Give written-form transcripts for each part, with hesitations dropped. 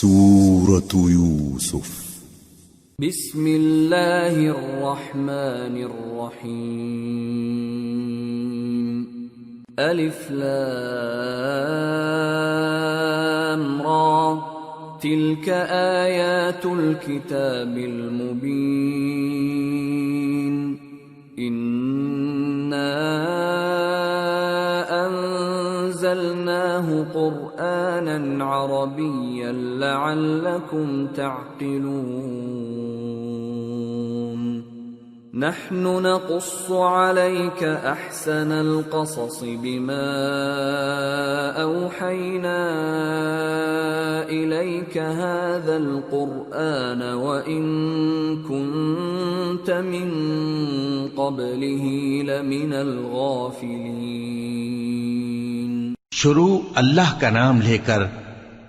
سورة يوسف بسم اللہ الرحمن الرحیم الف لام را تلك آیات الكتاب المبین أنزلناه قرآنا عربيا لعلكم تعقلون نحن نقص عليك أحسن القصص بما أوحينا إليك هذا القرآن وإن كنت من قبله لمن الغافلين۔ شروع اللہ کا نام لے کر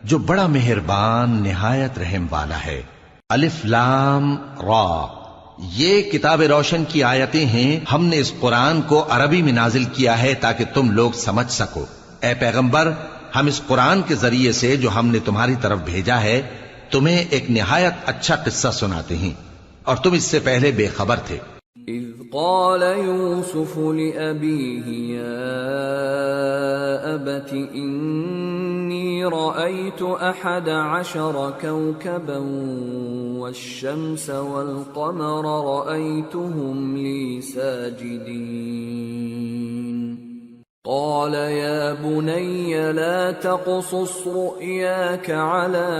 جو بڑا مہربان نہایت رحم والا ہے۔ الف لام را، یہ کتاب روشن کی آیتیں ہیں۔ ہم نے اس قرآن کو عربی میں نازل کیا ہے تاکہ تم لوگ سمجھ سکو۔ اے پیغمبر، ہم اس قرآن کے ذریعے سے جو ہم نے تمہاری طرف بھیجا ہے تمہیں ایک نہایت اچھا قصہ سناتے ہیں، اور تم اس سے پہلے بے خبر تھے۔ اذ قال يوسف لأبيه يا أبت إني رأيت 11 كوكبا والشمس والقمر رأيتهم لي ساجدين قال يا بني لا تقصص رؤياك على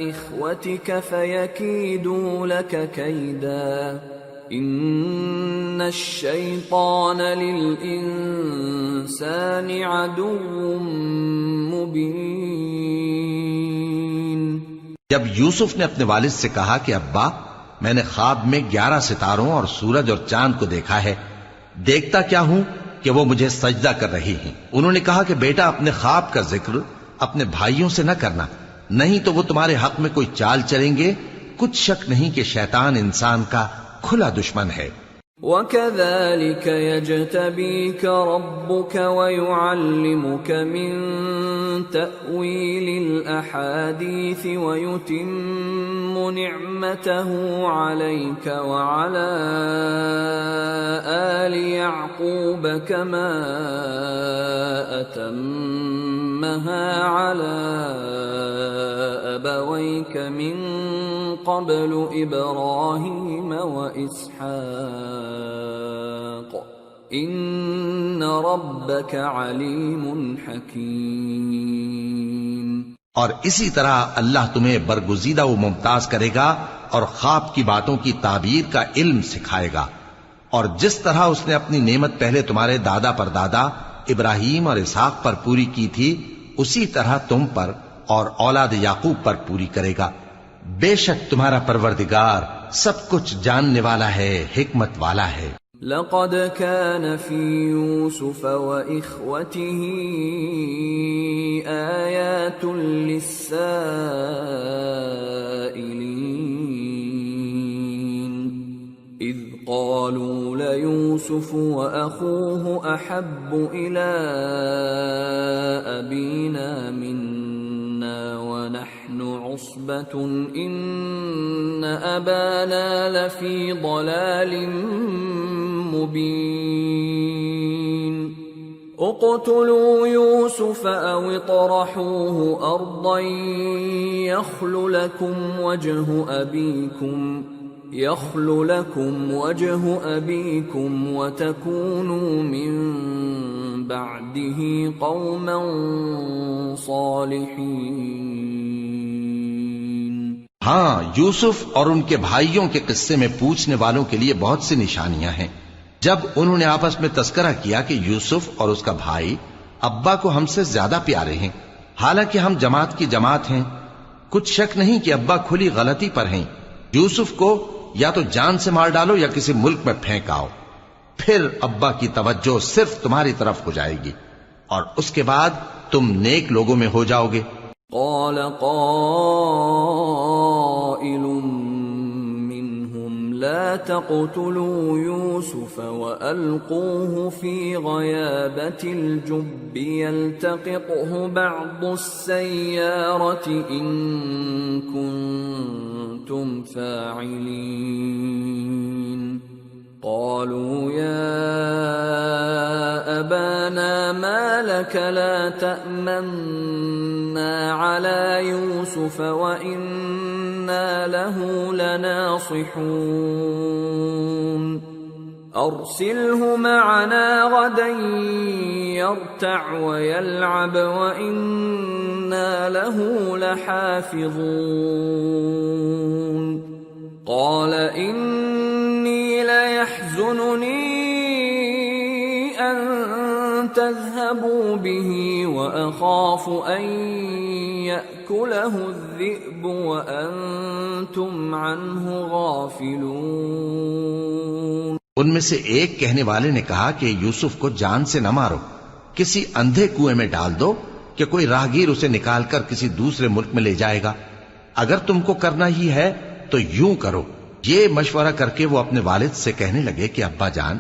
إخوتك فيكيدوا لك كيدا إن الشيطان للإنسان عدو مبين۔ جب یوسف نے اپنے والد سے کہا کہ ابا، میں نے خواب میں 11 ستاروں اور سورج اور چاند کو دیکھا ہے، دیکھتا کیا ہوں کہ وہ مجھے سجدہ کر رہی ہیں۔ انہوں نے کہا کہ بیٹا، اپنے خواب کا ذکر اپنے بھائیوں سے نہ کرنا، نہیں تو وہ تمہارے حق میں کوئی چال چلیں گے۔ کچھ شک نہیں کہ شیطان انسان کا کھلا دشمن ہے۔ وَكَذَلِكَ يَجْتَبِيكَ رَبُّكَ وَيُعَلِّمُكَ مِن تَأْوِيلِ الْأَحَادِيثِ وَيُتِمُّ نِعْمَتَهُ عَلَيْكَ وَعَلَى آلِ يَعْقُوبَ كَمَا أَتَمَّهَا عَلَى أَبَوَيْكَ مِن قبل ابراہیم واسحاق ان ربک علیم حکیم۔ اور اسی طرح اللہ تمہیں برگزیدہ و ممتاز کرے گا اور خواب کی باتوں کی تعبیر کا علم سکھائے گا، اور جس طرح اس نے اپنی نعمت پہلے تمہارے دادا پر دادا ابراہیم اور اسحاق پر پوری کی تھی، اسی طرح تم پر اور اولاد یعقوب پر پوری کرے گا۔ بے شک تمہارا پروردگار سب کچھ جاننے والا ہے، حکمت والا ہے۔ لقد كان في يوسف وإخوته آيات للسائلين إذ قالوا ليوسف وأخوه أحب إلى أبينا منا ونحن عصبة إن أبانا لفي ضلال مبين اقتلوا يوسف أو اطرحوه أرضا يخل لكم وجه أبيكم وتكونوا من بعده قوما صالحين۔ ہاں، یوسف اور ان کے بھائیوں کے قصے میں پوچھنے والوں کے لیے بہت سی نشانیاں ہیں۔ جب انہوں نے آپس میں تذکرہ کیا کہ یوسف اور اس کا بھائی ابا کو ہم سے زیادہ پیارے ہیں، حالانکہ ہم جماعت کی جماعت ہیں، کچھ شک نہیں کہ ابا کھلی غلطی پر ہیں۔ یوسف کو یا تو جان سے مار ڈالو یا کسی ملک میں پھینک آؤ، پھر ابا کی توجہ صرف تمہاری طرف ہو جائے گی، اور اس کے بعد تم نیک لوگوں میں ہو جاؤ گے۔ قال قائل منهم لا تقتلوا يوسف وألقوه في غيابة الجب يلتقطه بعض السيارة إن كنتم فاعلين قالوا يا أبانا ما لك لا تأمنا على يوسف وإنا له لناصحون أرسله معنا غدا يرتع ويلعب وإنا له لحافظون قال إني ليحزنني أن تذهبوا به وأخاف أن يأكله الذئب وأنتم عنه غافلون. ان میں سے ایک کہنے والے نے کہا کہ یوسف کو جان سے نہ مارو، کسی اندھے کنویں میں ڈال دو کہ کوئی راہگیر اسے نکال کر کسی دوسرے ملک میں لے جائے گا. اگر تم کو کرنا ہی ہے تو یوں کرو. یہ مشورہ کر کے وہ اپنے والد سے کہنے لگے کہ ابا جان،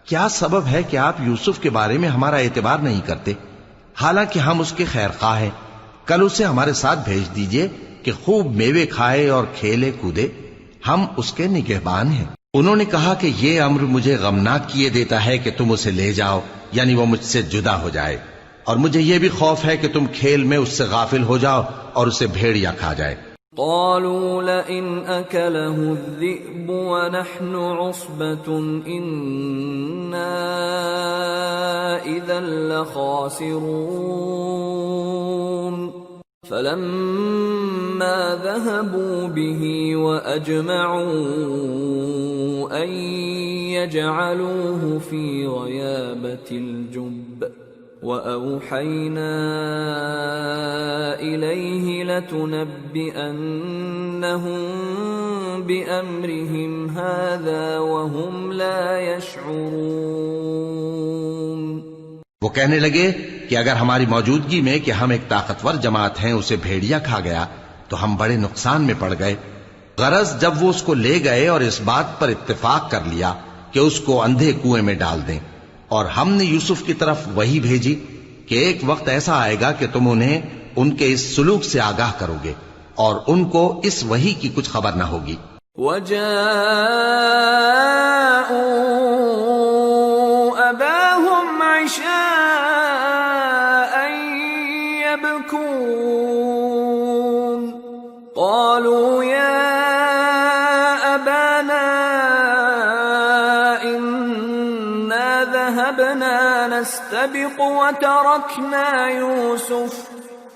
کیا سبب ہے کہ آپ یوسف کے بارے میں ہمارا اعتبار نہیں کرتے؟ حالانکہ ہم اس کے خیر خواہ ہیں. کل اسے ہمارے ساتھ بھیج دیجئے کہ خوب میوے کھائے اور کھیلے کودے، ہم اس کے نگہبان ہیں. انہوں نے کہا کہ یہ امر مجھے غمناک کیے دیتا ہے کہ تم اسے لے جاؤ، یعنی وہ مجھ سے جدا ہو جائے، اور مجھے یہ بھی خوف ہے کہ تم کھیل میں اس سے غافل ہو جاؤ اور اسے بھیڑیا کھا جائے. قالوا لئن أكله الذئب ونحن عصبة إنا إذا لخاسرون فلما ذهبوا به وأجمعوا أن يجعلوه في غيابة الجب وأوحينا إليه لتنبئنهم بأمرهم هذا وهم لا يشعرون. وہ کہنے لگے کہ اگر ہماری موجودگی میں کہ ہم ایک طاقتور جماعت ہیں اسے بھیڑیا کھا گیا تو ہم بڑے نقصان میں پڑ گئے. غرض جب وہ اس کو لے گئے اور اس بات پر اتفاق کر لیا کہ اس کو اندھے کنویں میں ڈال دیں، اور ہم نے یوسف کی طرف وحی بھیجی کہ ایک وقت ایسا آئے گا کہ تم انہیں ان کے اس سلوک سے آگاہ کرو گے اور ان کو اس وحی کی کچھ خبر نہ ہوگی. وَجَاءُوا أَبَاهُمْ عِشَاءً يَبْكُونَ قَالُوا يَا أَبَانَا ذهبنا نستبق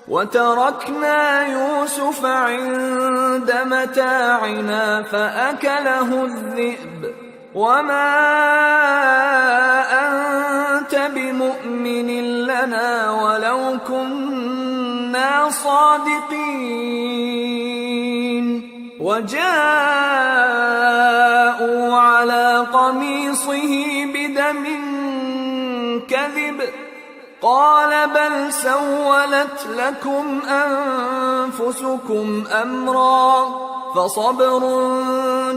وتركنا يوسف عند متاعنا فأكله الذئب وما أنت بمؤمن لنا ولو كنا صادقين. وجاءوا على قميصه بدم كذب قال بل سولت لكم أنفسكم أمرا فصبر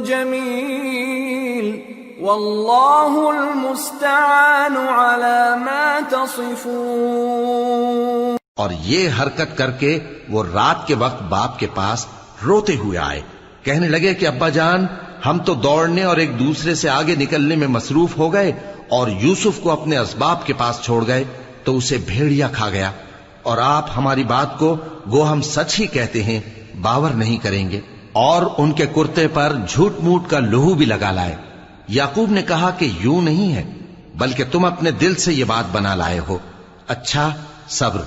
جميل والله المستعان على ما تصفون. اور یہ حرکت کر کے وہ رات کے وقت باپ کے پاس روتے ہوئے آئے. کہنے لگے کہ ابا جان، ہم تو دوڑنے اور ایک دوسرے سے آگے نکلنے میں مصروف ہو گئے اور یوسف کو اپنے اسباب کے پاس چھوڑ گئے تو اسے بھیڑیا کھا گیا، اور آپ ہماری بات کو گو ہم سچ ہی کہتے ہیں باور نہیں کریں گے. اور ان کے کرتے پر جھوٹ موٹ کا لہو بھی لگا لائے. یعقوب نے کہا کہ یوں نہیں ہے، بلکہ تم اپنے دل سے یہ بات بنا لائے ہو. اچھا صبر،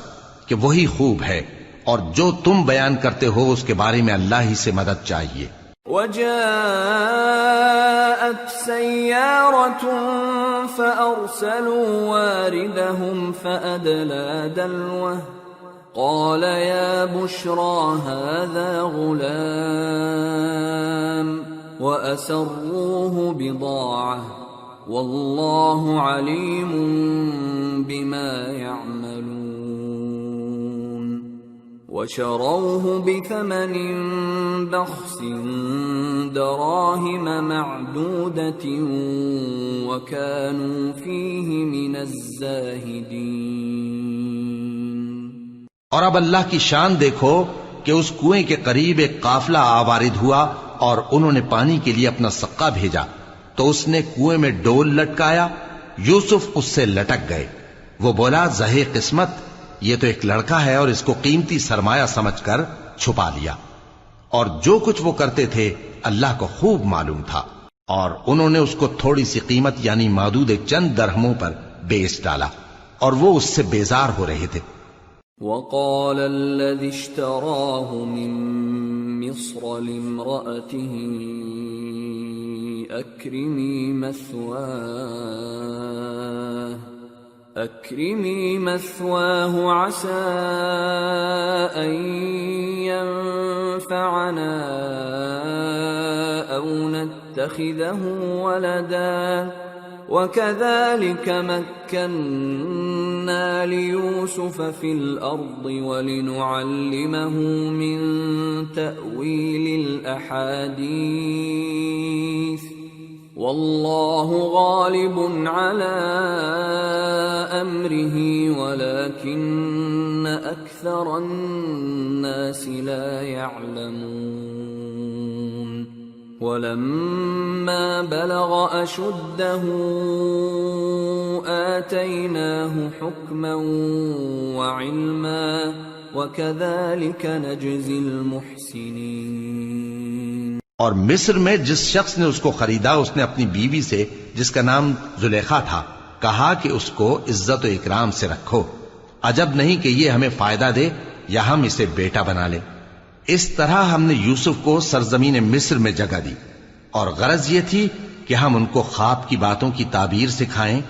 کہ وہی خوب ہے، اور جو تم بیان کرتے ہو اس کے بارے میں اللہ ہی سے مدد چاہیے. وجاءت سيارة فأرسلوا واردهم فأدلى دلوه قال يا بشرى هذا غلام وأسروه بضاعة والله عليم بما يعملون. وشروه بثمن بخس دراهم معدودة وكانوا فيه من الزاهدين۔ اور اب اللہ کی شان دیکھو کہ اس کنویں کے قریب ایک قافلہ آوارد ہوا اور انہوں نے پانی کے لیے اپنا سقا بھیجا تو اس نے کنویں میں ڈول لٹکایا، یوسف اس سے لٹک گئے۔ وہ بولا زہے قسمت، یہ تو ایک لڑکا ہے اور اس کو قیمتی سرمایہ سمجھ کر چھپا لیا۔ اور جو کچھ وہ کرتے تھے اللہ کو خوب معلوم تھا، اور انہوں نے اس کو تھوڑی سی قیمت یعنی معدود چند درہموں پر بیچ ڈالا، اور وہ اس سے بیزار ہو رہے تھے۔ وقال الذي اشتراه من مصر لامرأته أكرمي مثواه عسى أن ينفعنا أو نتخذه ولدا وكذلك مكنا ليوسف في الأرض ولنعلمه من تأويل الأحاديث والله غالب على أمره ولكن أكثر الناس لا يعلمون۔ ولما بلغ أشده آتيناه حكما وعلما وكذلك نجزي المحسنين۔ اور مصر میں جس شخص نے اس کو خریدا اس نے اپنی بیوی سے جس کا نام زلیخا تھا کہا کہ اس کو عزت و اکرام سے رکھو، عجب نہیں کہ یہ ہمیں فائدہ دے یا ہم اسے بیٹا بنا لیں۔ اس طرح ہم نے یوسف کو سرزمین مصر میں جگہ دی، اور غرض یہ تھی کہ ہم ان کو خواب کی باتوں کی تعبیر سکھائیں،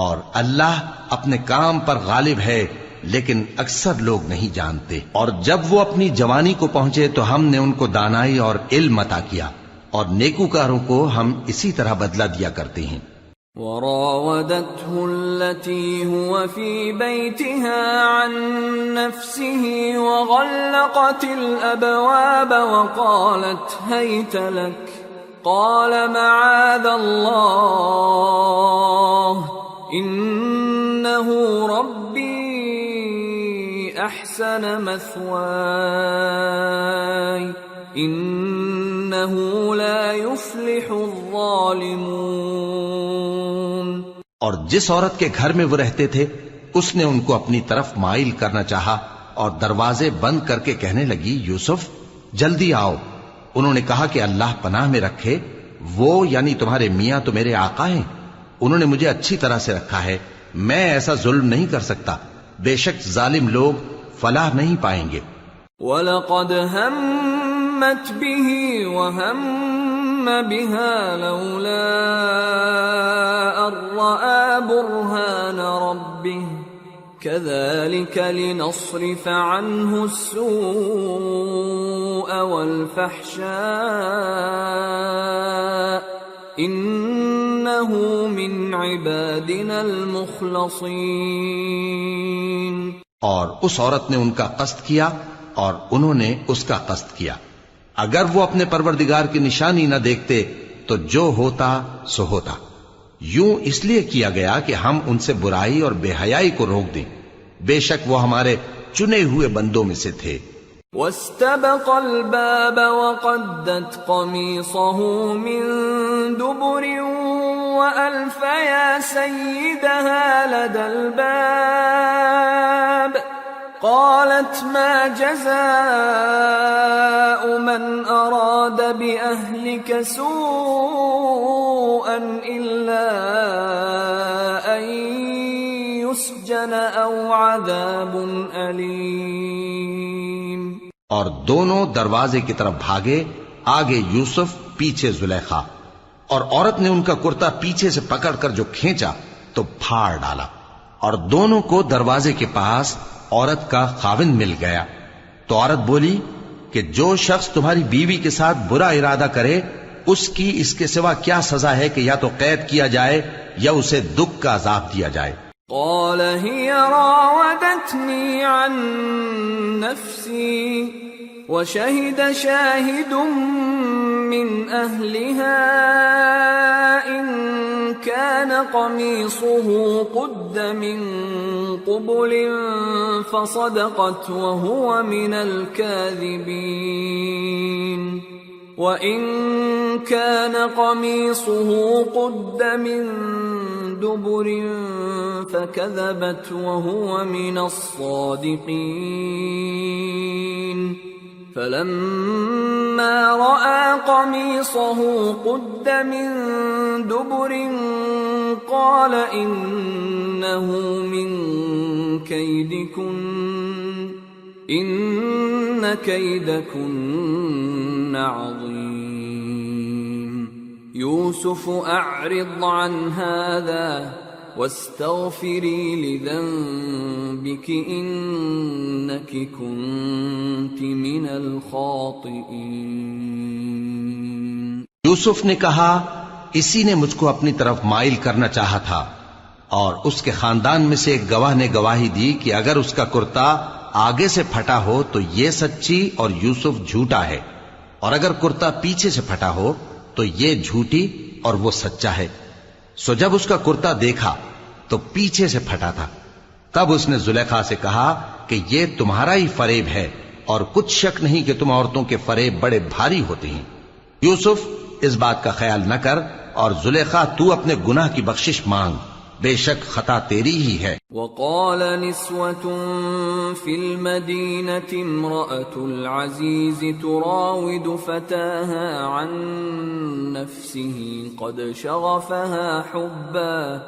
اور اللہ اپنے کام پر غالب ہے لیکن اکثر لوگ نہیں جانتے۔ اور جب وہ اپنی جوانی کو پہنچے تو ہم نے ان کو دانائی اور علم عطا کیا، اور نیکوکاروں کو ہم اسی طرح بدلہ دیا کرتے ہیں۔ وراودته التي هو في بيتها عن نفسه وغلقت الأبواب وقالت هيت لك قال معاذ الله إنه ربي أحسن مثواي إنه لا يفلح الظالمون۔ اور جس عورت کے گھر میں وہ رہتے تھے اس نے ان کو اپنی طرف مائل کرنا چاہا اور دروازے بند کر کے کہنے لگی یوسف جلدی آؤ۔ انہوں نے کہا کہ اللہ پناہ میں رکھے، وہ یعنی تمہارے میاں تو میرے آقا ہیں، انہوں نے مجھے اچھی طرح سے رکھا ہے، میں ایسا ظلم نہیں کر سکتا، بے شک ظالم لوگ فلاح نہیں پائیں گے۔ وَلَقَدْ هَمَّتْ بِهِ وَهَمَّ بِهَا لَوْلَا أَن رَّأَىٰ بُرْهَانَ رَبِّهِ كَذَٰلِكَ لِنَصْرِفَ عَنْهُ السُّوءَ وَالْفَحْشَاءَ إِنَّهُ مِنْ عِبَادِنَا الْمُخْلَصِينَ۔ اور اس عورت نے ان کا قصد کیا اور انہوں نے اس کا قصد کیا، اگر وہ اپنے پروردگار کی نشانی نہ دیکھتے تو جو ہوتا سو ہوتا۔ یوں اس لیے کیا گیا کہ ہم ان سے برائی اور بے حیائی کو روک دیں، بے شک وہ ہمارے چنے ہوئے بندوں میں سے تھے۔ واستبق الباب وقدت قميصه من دبر وألف يا سيدها لدى الباب قالت ما جزاء من أراد بأهلك سوءا إلا أن يسجن أو عذاب أليم۔ اور دونوں دروازے کی طرف بھاگے، آگے یوسف پیچھے زلیخا، اور عورت نے ان کا کرتا پیچھے سے پکڑ کر جو کھینچا تو پھاڑ ڈالا، اور دونوں کو دروازے کے پاس عورت کا خاوند مل گیا۔ تو عورت بولی کہ جو شخص تمہاری بیوی کے ساتھ برا ارادہ کرے اس کی اس کے سوا کیا سزا ہے کہ یا تو قید کیا جائے یا اسے دکھ کا عذاب دیا جائے۔ قال هي راودتني عن نفسي وشهد شاهد من أهلها إن كان قميصه قد من قبل فصدقت وهو من الكاذبين وإن كان قميصه قد من دبر فكذبت وهو من الصادقين فلما رأى قميصه قد من دبر قال إنه من كيدكن إن كيدكن عظيم يوسف أعرض عن هذا واستغفري لذنبك إنك كنت من الخاطئين. یوسف نے کہا اسی نے مجھ کو اپنی طرف مائل کرنا چاہا تھا، اور اس کے خاندان میں سے ایک گواہ نے گواہی دی کہ اگر اس کا کرتا آگے سے پھٹا ہو تو یہ سچی اور یوسف جھوٹا ہے، اور اگر کرتا پیچھے سے پھٹا ہو تو یہ جھوٹی اور وہ سچا ہے. سو جب اس کا کرتا دیکھا تو پیچھے سے پھٹا تھا. تب اس نے زلیخا سے کہا کہ یہ تمہارا ہی فریب ہے، اور کچھ شک نہیں کہ تم عورتوں کے فریب بڑے بھاری ہوتے ہیں. یوسف اس بات کا خیال نہ کر، اور زلیخا تو اپنے گناہ کی بخشش مانگ، بے شک خطا تیری ہی ہے. وقال نسوة في المدينة امرأة العزيز تراود فتاها عن نفسه قد شغفها حبا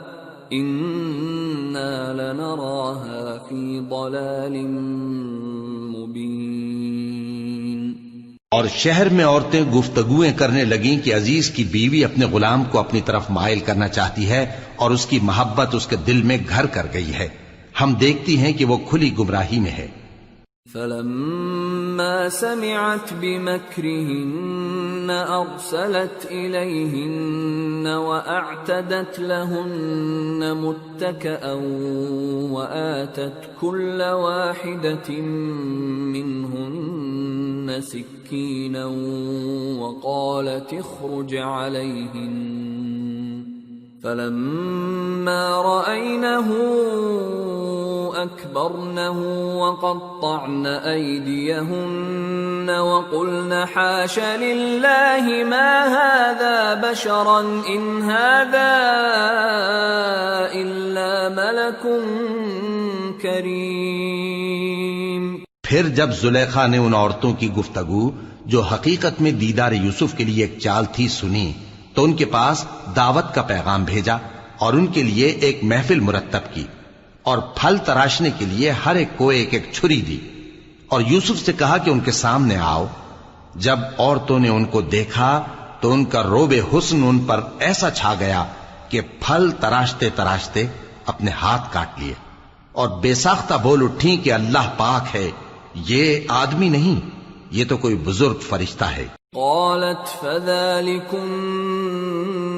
إنا لنراها في ضلال مبين. اور شہر میں عورتیں گفتگویں کرنے لگیں کہ عزیز کی بیوی اپنے غلام کو اپنی طرف مائل کرنا چاہتی ہے اور اس کی محبت اس کے دل میں گھر کر گئی ہے. ہم دیکھتی ہیں کہ وہ کھلی گمراہی میں ہے. فلما سمعت بمكرهن أرسلت إليهن وأعتدت لهن متكئا وآتت كل واحدة منهن سكينا وقالت اخرج عليهن فلما رأينه أكبرنه وقطعن أيديهن وقلن حاش لله ما هذا بشرا إن هذا إلا ملك كريم. پھر جب زلیخا نے ان عورتوں کی گفتگو جو حقیقت میں دیدار یوسف کے لیے ایک چال تھی سنی تو ان کے پاس دعوت کا پیغام بھیجا اور ان کے لیے ایک محفل مرتب کی اور پھل تراشنے کے لیے ہر ایک کو ایک ایک چھری دی اور یوسف سے کہا کہ ان کے سامنے آؤ. جب عورتوں نے ان کو دیکھا تو ان کا روب حسن ان پر ایسا چھا گیا کہ پھل تراشتے تراشتے اپنے ہاتھ کاٹ لیے اور بے ساختہ بول اٹھیں کہ اللہ پاک ہے، یہ آدمی نہیں، یہ تو کوئی بزرگ فرشتہ ہے. قالت فذلكن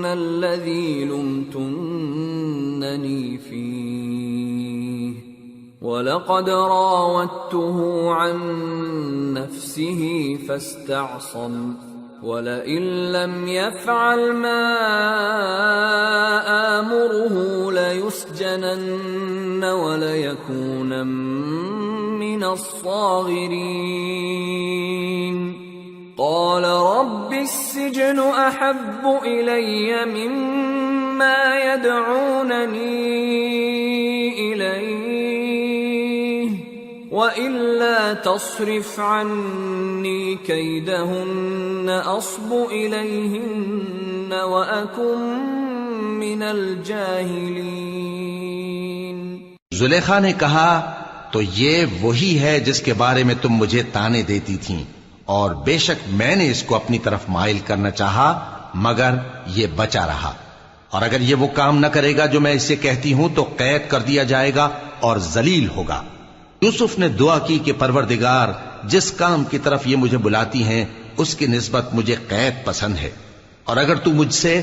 الذي لمتنني فيه ولقد راودته عن نفسه فاستعصم ولئن لم يفعل ما آمره ليسجنن وليكون من الصاغرين. قال رب السجن أحب إلي مما يدعونني إليه وإلا تصرف عني كيدهن أصب إليهن وأكن من الجاهلين. زلیخا نے کہا تو یہ وہی ہے جس کے بارے میں تم مجھے تانے دیتی تھیں، اور بے شک میں نے اس کو اپنی طرف مائل کرنا چاہا مگر یہ بچا رہا، اور اگر یہ وہ کام نہ کرے گا جو میں اسے کہتی ہوں تو قید کر دیا جائے گا اور ذلیل ہوگا. یوسف نے دعا کی کہ پروردگار جس کام کی طرف یہ مجھے بلاتی ہیں اس کی نسبت مجھے قید پسند ہے، اور اگر تو مجھ سے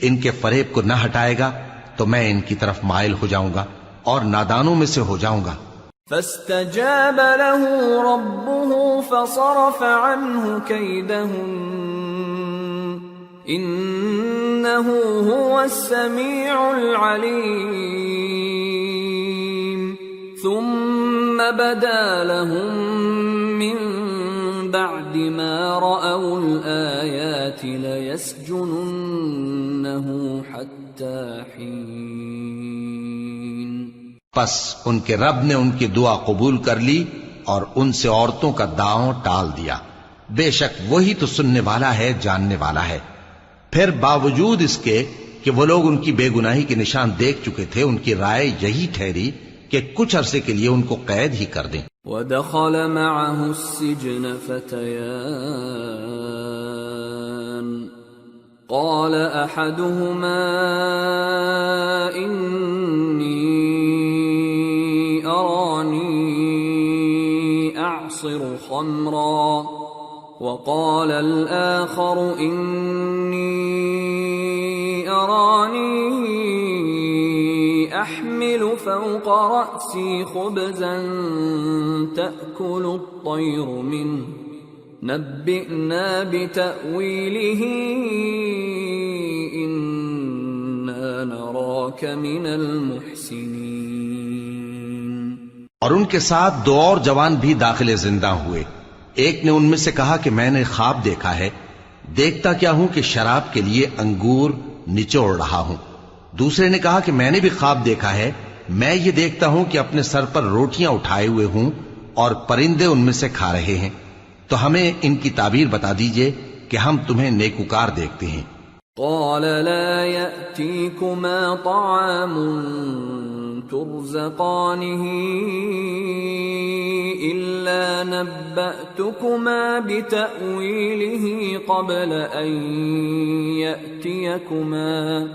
ان کے فریب کو نہ ہٹائے گا تو میں ان کی طرف مائل ہو جاؤں گا اور نادانوں میں سے ہو جاؤں گا۔ فاستجاب له ربه فصرف عنه كيدهن إنه هو السميع العليم ثم بدا لهم من بعد ما رأوا الآيات ليسجننه حتى حين۔ پس ان کے رب نے ان کی دعا قبول کر لی اور ان سے عورتوں کا داؤں ٹال دیا، بے شک وہی تو سننے والا ہے، جاننے والا ہے۔ پھر باوجود اس کے کہ وہ لوگ ان کی بے گناہی کے نشان دیکھ چکے تھے، ان کی رائے یہی ٹھہری کہ کچھ عرصے کے لیے ان کو قید ہی کر دیں۔ وَدَخَلَ مَعَهُ السِّجْنَ فَتَيَانِ قَالَ أَحَدُهُمَا إِنِّي أَرَانِي أَعْصِرُ خَمْرًا وَقَالَ الْآخَرُ إِنِّي أَرَانِي أحمل فوق رأسي خبزا تأكل الطير منه نبئنا بتأويله إنا نراك من المحسنين۔ اور ان کے ساتھ دو اور جوان بھی داخل زندہ ہوئے۔ ایک نے ان میں سے کہا کہ میں نے خواب دیکھا ہے، دیکھتا کیا ہوں کہ شراب کے لیے انگور نچوڑ رہا ہوں۔ دوسرے نے کہا کہ میں نے بھی خواب دیکھا ہے، میں یہ دیکھتا ہوں کہ اپنے سر پر روٹیاں اٹھائے ہوئے ہوں اور پرندے ان میں سے کھا رہے ہیں، تو ہمیں ان کی تعبیر بتا دیجئے کہ ہم تمہیں نیکوکار دیکھتے ہیں۔ قال لا يأتيكما طعام ترزقانه إلا نبأتكما بتأويله قبل أن يأتيكما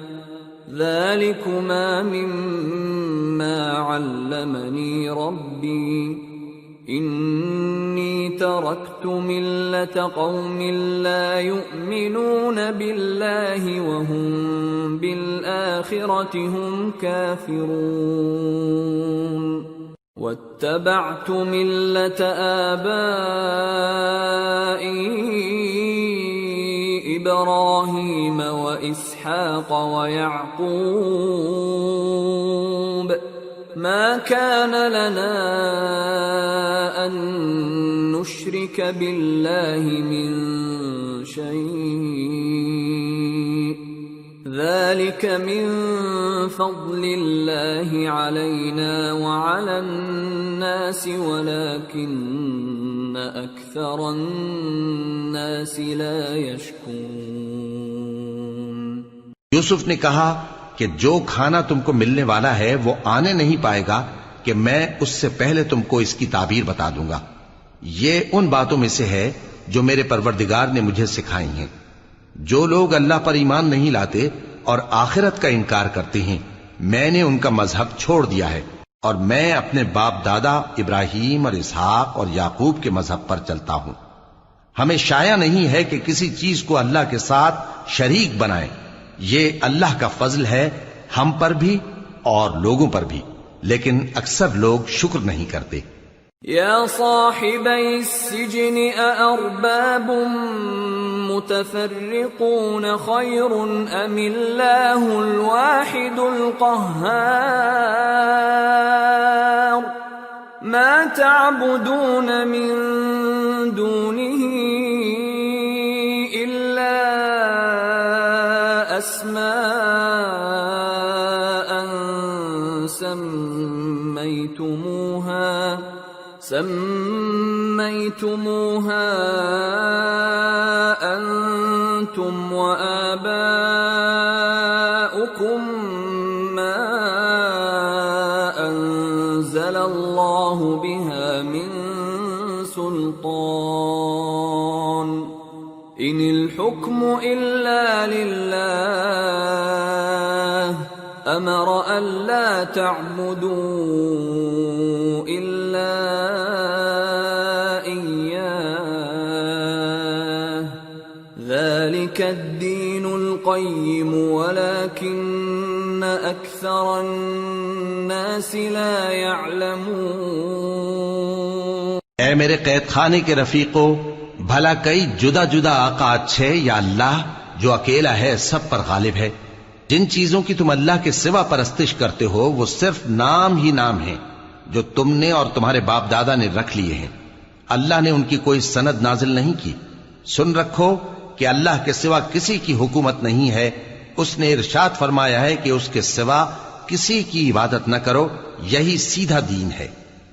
ذلكما مما علمني ربي إني تركت ملة قوم لا يؤمنون بالله وهم بالآخرة هم كافرون واتبعت ملة آبائي إبراهيم وإسحاق ويعقوب ما كان لنا أن نشرك بالله من شيء ذلك من فضل الله علينا وعلى الناس ولكن أكثر الناس لا يشكرون۔ یوسف نے کہا کہ جو کھانا تم کو ملنے والا ہے وہ آنے نہیں پائے گا کہ میں اس سے پہلے تم کو اس کی تعبیر بتا دوں گا۔ یہ ان باتوں میں سے ہے جو میرے پروردگار نے مجھے سکھائی ہیں۔ جو لوگ اللہ پر ایمان نہیں لاتے اور آخرت کا انکار کرتے ہیں، میں نے ان کا مذہب چھوڑ دیا ہے اور میں اپنے باپ دادا ابراہیم اور اسحاق اور یعقوب کے مذہب پر چلتا ہوں۔ ہمیں شایع نہیں ہے کہ کسی چیز کو اللہ کے ساتھ شریک بنائیں، یہ اللہ کا فضل ہے ہم پر بھی اور لوگوں پر بھی، لیکن اکثر لوگ شکر نہیں کرتے۔ یا صاحبی السجن اارباب متفرقون خیر ام اللہ الواحد القہار ما تعبدون من دونه الا اسماء سميتموها أنتم وآباؤكم ما أنزل الله بها من سلطان إن الحكم إلا لله أمر ألا تعبدوا إلا ذلك الدين القيم ولكن أكثر الناس لا يعلمون. اے میرے قید خانے کے رفیقو، بھلا کئی جدا جدا آقا اچھے یا اللہ جو اکیلا ہے سب پر غالب ہے؟ جن چیزوں کی تم اللہ کے سوا پرستش کرتے ہو وہ صرف نام ہی نام ہیں جو تم نے اور تمہارے باپ دادا نے رکھ لیے ہیں. اللہ نے ان کی کوئی سند نازل نہیں کی. سن رکھو کہ اللہ کے سوا کسی کی حکومت نہیں ہے. اس نے ارشاد فرمایا ہے کہ اس کے سوا کسی کی عبادت نہ کرو، یہی سیدھا دین ہے،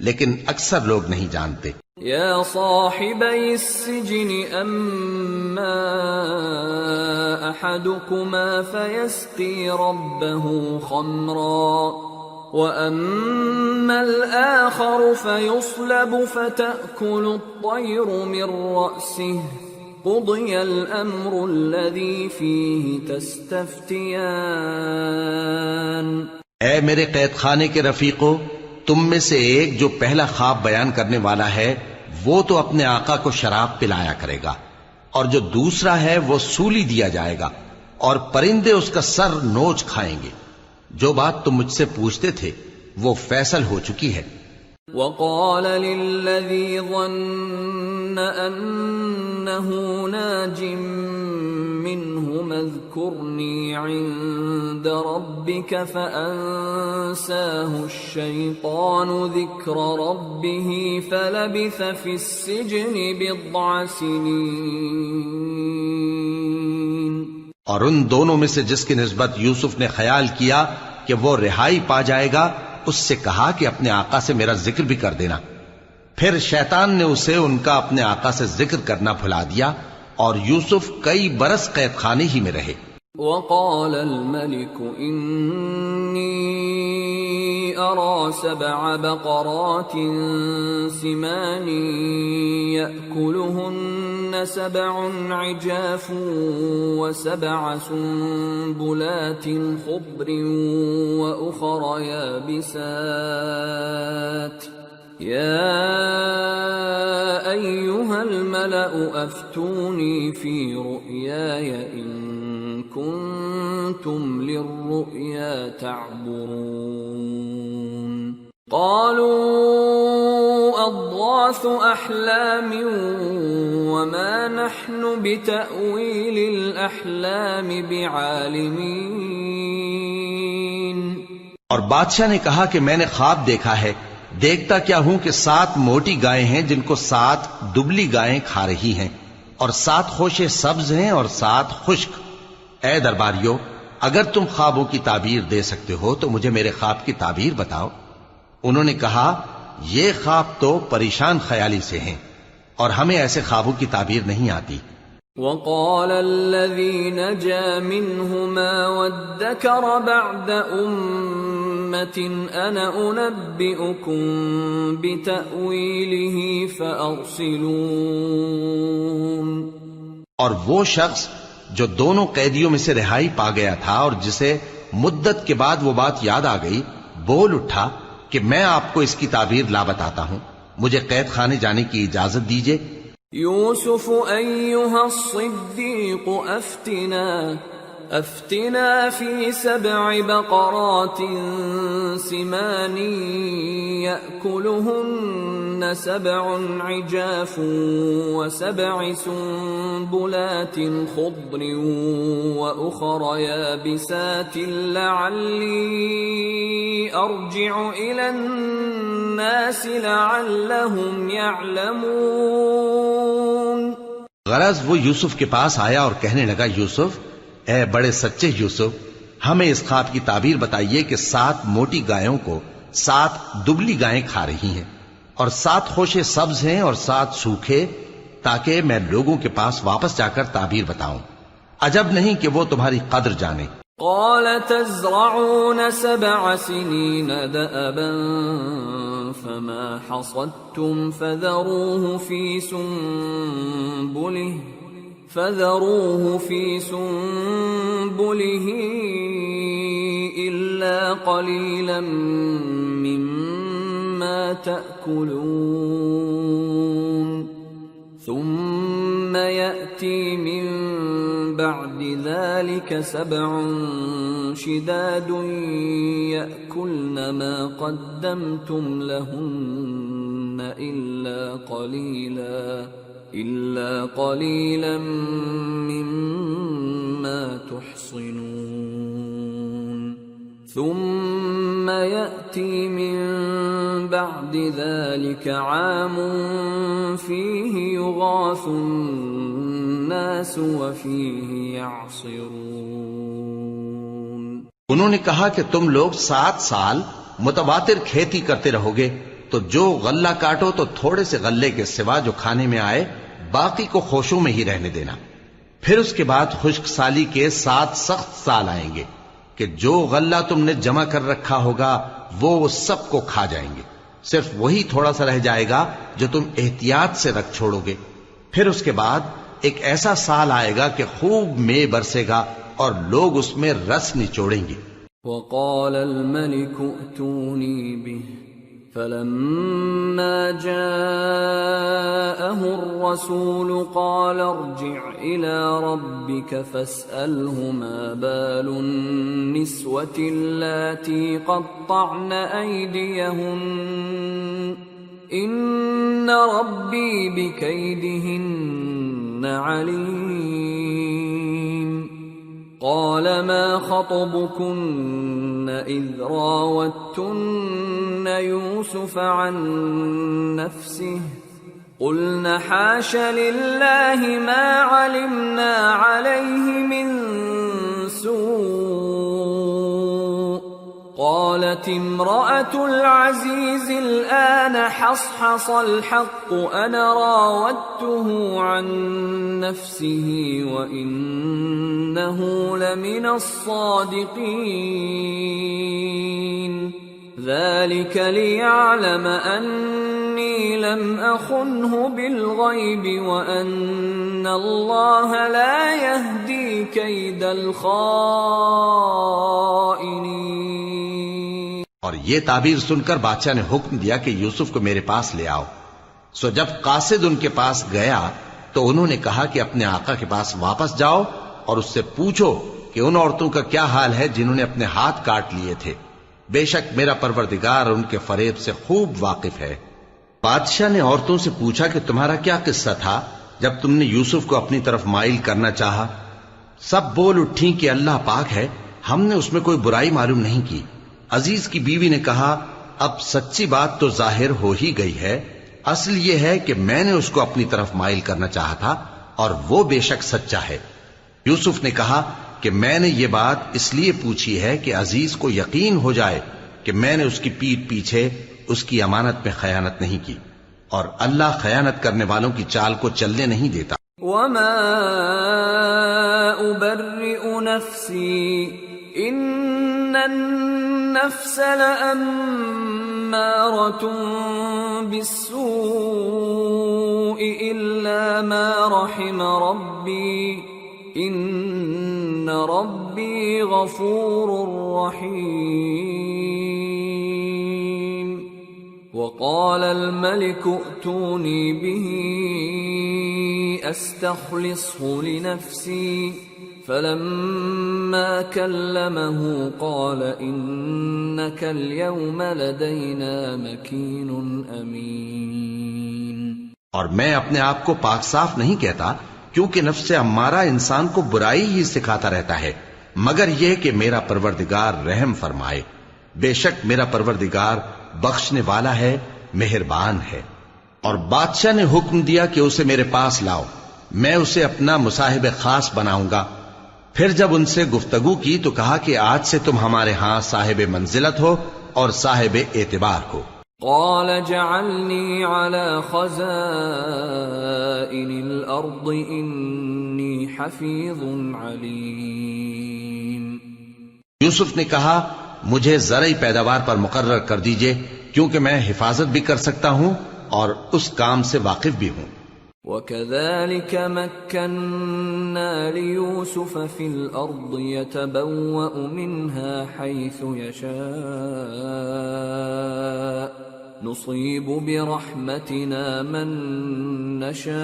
لیکن اکثر لوگ نہیں جانتے. يا صاحبي السجن أما أحدكما فيسقي ربه خمرا وأما الآخر فيصلب فتأكل الطير من رأسه قضي الأمر الذي فيه تستفتيان. اے میرے قید خانے کے رفیقو، تم میں سے ایک جو پہلا خواب بیان کرنے والا ہے وہ تو اپنے آقا کو شراب پلایا کرے گا، اور جو دوسرا ہے وہ سولی دیا جائے گا، اور پرندے اس کا سر نوچ کھائیں گے. جو بات تم مجھ سے پوچھتے تھے وہ فیصل ہو چکی ہے. وقال للذي ظن أنه ناج منهما اذكرني عند ربك فأنساه الشيطان ذكر ربه فلبث في السجن بضع سنين. اور ان دونوں میں سے جس کی نسبت یوسف نے خیال کیا کہ وہ رہائی پا جائے گا، اس سے کہا کہ اپنے آقا سے میرا ذکر بھی کر دینا. پھر شیطان نے اسے ان کا اپنے آقا سے ذکر کرنا بھلا دیا، اور یوسف کئی برس قید خانے ہی میں رہے. وقال الملك إني أرى 7 بقرات سمان يأكلهن 7 عجاف و7 سنبلات خضر وأخر يابسات يا أيها الملأ أفتوني في رؤياي إن كنتم للرؤيا تعبرون. قالوا أضغاث أحلام وما نحن بتأويل الأحلام بعالمين. اور بادشاہ نے کہا کہ میں نے خواب دیکھا ہے، دیکھتا کیا ہوں کہ 7 موٹی گائیں ہیں جن کو 7 دبلی گائیں کھا رہی ہیں، اور 7 خوشے سبز ہیں اور 7 خشک. اے درباریو، اگر تم خوابوں کی تعبیر دے سکتے ہو تو مجھے میرے خواب کی تعبیر بتاؤ. انہوں نے کہا یہ خواب تو پریشان خیالی سے ہیں اور ہمیں ایسے خوابوں کی تعبیر نہیں آتی. وقال الذي نجا منهما وادكر بعد أمة أنا أنبئكم بتأويله فأرسلون. اور وہ شخص جو دونوں قیدیوں میں سے رہائی پا گیا تھا اور جسے مدت کے بعد وہ بات یاد آ گئی، بول اٹھا کہ میں آپ کو اس کی تعبیر لا بتاتا ہوں، مجھے قید خانے جانے کی اجازت دیجیے. يوسف أيها الصديق أفتنا في 7 بقرات سمان يأكلهن 7 عجاف و7 سنبلات خضر وأخر يابسات لعلي أرجع إلى الناس لعلهم يعلمون. غرض وہ یوسف کے پاس آیا اور کہنے لگا، یوسف، اے بڑے سچے یوسف، ہمیں اس خواب کی تعبیر بتائیے کہ 7 موٹی گایوں کو 7 دبلی گائیں کھا رہی ہیں، اور 7 خوشے سبز ہیں اور 7 سوکھے، تاکہ میں لوگوں کے پاس واپس جا کر تعبیر بتاؤں. عجب نہیں کہ وہ تمہاری قدر جانے. قال تزرعون 7 سنين دأبا فما حصدتم فذروه في سنبله إلا قليلا مما تأكلون ثم يأتي من بعد ذلك 7 شداد يأكلن ما قدمتم لهن إلا قليلا مما تحصنون ثم يأتي من بعد ذلك عام فيه يغاث الناس وفيه يعصرون۔ انہوں نے کہا کہ تم لوگ 7 سال متواتر کھیتی کرتے رہو گے، تو جو غلہ کاٹو تو تھوڑے سے غلے کے سوا جو کھانے میں آئے باقی کو خوشوں میں ہی رہنے دینا۔ پھر اس کے بعد خشک سالی کے 7 سخت سال آئیں گے کہ جو غلہ تم نے جمع کر رکھا ہوگا وہ سب کو کھا جائیں گے، صرف وہی تھوڑا سا رہ جائے گا جو تم احتیاط سے رکھ چھوڑو گے۔ پھر اس کے بعد ایک ایسا سال آئے گا کہ خوب مے برسے گا اور لوگ اس میں رس نچوڑیں گے۔ وقال الملك ائتوني به فلما جاءه الرسول قال ارجع إلى ربك فاسأله ما بال النسوة اللاتي قطعن أيديهن إن ربي بكيدهن عليم۔ قال ما خطبكن إذ راوتن يوسف عن نفسه قلن حاش لله ما علمنا عليه من سوء۔ قالت امرأة العزيز الآن حصحص الحق أنا راودته عن نفسه وإنه لمن الصادقين۔ ذلك ليعلم أني لم أخنه بالغيب وأن الله لا يهدي كيد الخائنين۔ اور یہ تعبیر سن کر بادشاہ نے حکم دیا کہ یوسف کو میرے پاس لے آؤ۔ سو جب قاصد ان کے پاس گیا تو انہوں نے کہا کہ اپنے آقا کے پاس واپس جاؤ اور اس سے پوچھو کہ ان عورتوں کا کیا حال ہے جنہوں نے اپنے ہاتھ کاٹ لیے تھے، بے شک میرا پروردگار ان کے فریب سے خوب واقف ہے۔ بادشاہ نے عورتوں سے پوچھا کہ تمہارا کیا قصہ تھا جب تم نے یوسف کو اپنی طرف مائل کرنا چاہا؟ سب بول اٹھیں کہ اللہ پاک ہے، ہم نے اس میں کوئی برائی معلوم نہیں کی۔ عزیز کی بیوی نے کہا اب سچی بات تو ظاہر ہو ہی گئی ہے، اصل یہ ہے کہ میں نے اس کو اپنی طرف مائل کرنا چاہا تھا اور وہ بے شک سچا ہے۔ یوسف نے کہا کہ میں نے یہ بات اس لیے پوچھی ہے کہ عزیز کو یقین ہو جائے کہ میں نے اس کی پیٹھ پیچھے اس کی امانت میں خیانت نہیں کی، اور اللہ خیانت کرنے والوں کی چال کو چلنے نہیں دیتا۔ وما أبرئ نفسي إن النفس لأمارة بالسوء إلا ما رحم ربي إن ربي غفور رحيم۔ وقال الملك ائتوني به أستخلصه لنفسي فلما كلمه قال إنك اليوم لدينا مكين أمين۔ اور میں اپنے آپ کو پاک صاف نہیں کہتا، کیونکہ نفس امارہ انسان کو برائی ہی سکھاتا رہتا ہے، مگر یہ کہ میرا پروردگار رحم فرمائے، بے شک میرا پروردگار بخشنے والا ہے، مہربان ہے۔ اور بادشاہ نے حکم دیا کہ اسے میرے پاس لاؤ، میں اسے اپنا مصاحب خاص بناؤں گا۔ پھر جب ان سے گفتگو کی تو کہا کہ آج سے تم ہمارے ہاں صاحب منزلت ہو اور صاحب اعتبار ہو۔ قال جعلني على خزائن الأرض إني حفيظ عليم۔ یوسف نے کہا مجھے زرعی پیداوار پر مقرر کر دیجئے، کیونکہ میں حفاظت بھی کر سکتا ہوں اور اس کام سے واقف بھی ہوں۔ وَكَذَلِكَ مَكَّنَّا لِيُوسُفَ فِي الْأَرْضِ يَتَبَوَّأُ مِنْهَا حَيْثُ يَشَاءُ نصيب برحمتنا من نشاء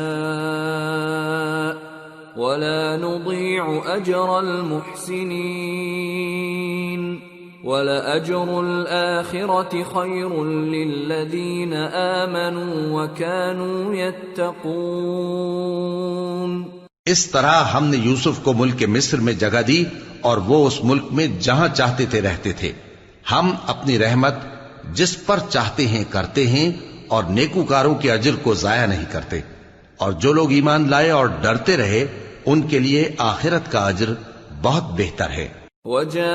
ولا نضيع أجر المحسنين ولأجر الآخرة خير للذين آمنوا وكانوا يتقون۔ اس طرح ہم نے یوسف کو ملک مصر میں جگہ دی اور وہ اس ملک میں جہاں چاہتے تھے رہتے تھے۔ ہم اپنی رحمت جس پر چاہتے ہیں کرتے ہیں اور نیکوکاروں کے اجر کو ضائع نہیں کرتے، اور جو لوگ ایمان لائے اور ڈرتے رہے ان کے لیے آخرت کا اجر بہت بہتر ہے۔ وجاء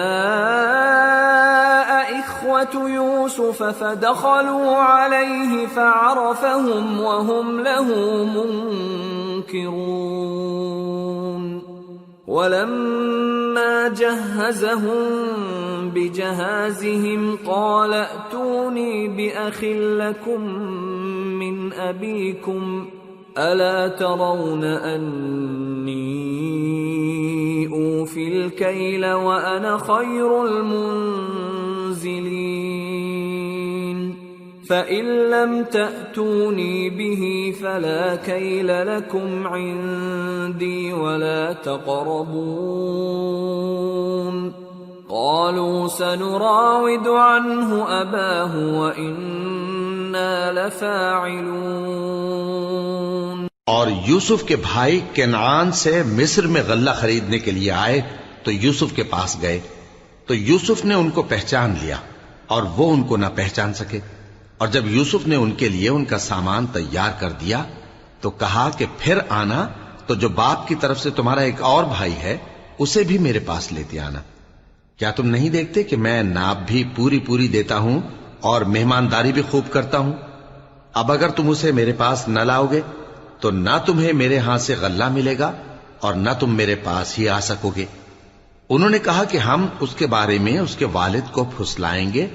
إخوة يوسف فدخلوا عليه فعرفهم وهم له منكرون ولما جهزهم بجهازهم قال ائتوني بأخ لكم من أبيكم ألا ترون أني أوفي الكيل وأنا خير المنزلين فإن لم تأتوني به فلا كيل لكم عندي ولا تقربون قالوا سنراود عنه أباه وإنا لفاعلون۔ اور یوسف کے بھائی کنعان سے مصر میں غلہ خریدنے کے لیے آئے تو یوسف کے پاس گئے تو یوسف نے ان کو پہچان لیا اور وہ ان کو نہ پہچان سکے، اور جب یوسف نے ان کے لیے ان کا سامان تیار کر دیا تو کہا کہ پھر آنا تو جو باپ کی طرف سے تمہارا ایک اور بھائی ہے اسے بھی میرے پاس لیتے آنا۔ کیا تم نہیں دیکھتے کہ میں ناب بھی پوری پوری دیتا ہوں اور مہمانداری بھی خوب کرتا ہوں؟ اب اگر تم اسے میرے پاس نہ لاؤ گے تو نہ تمہیں میرے ہاں سے غلہ ملے گا اور نہ تم میرے پاس ہی آ سکو گے۔ انہوں نے کہا کہ ہم اس کے بارے میں اس کے والد کو پھسلائیں گے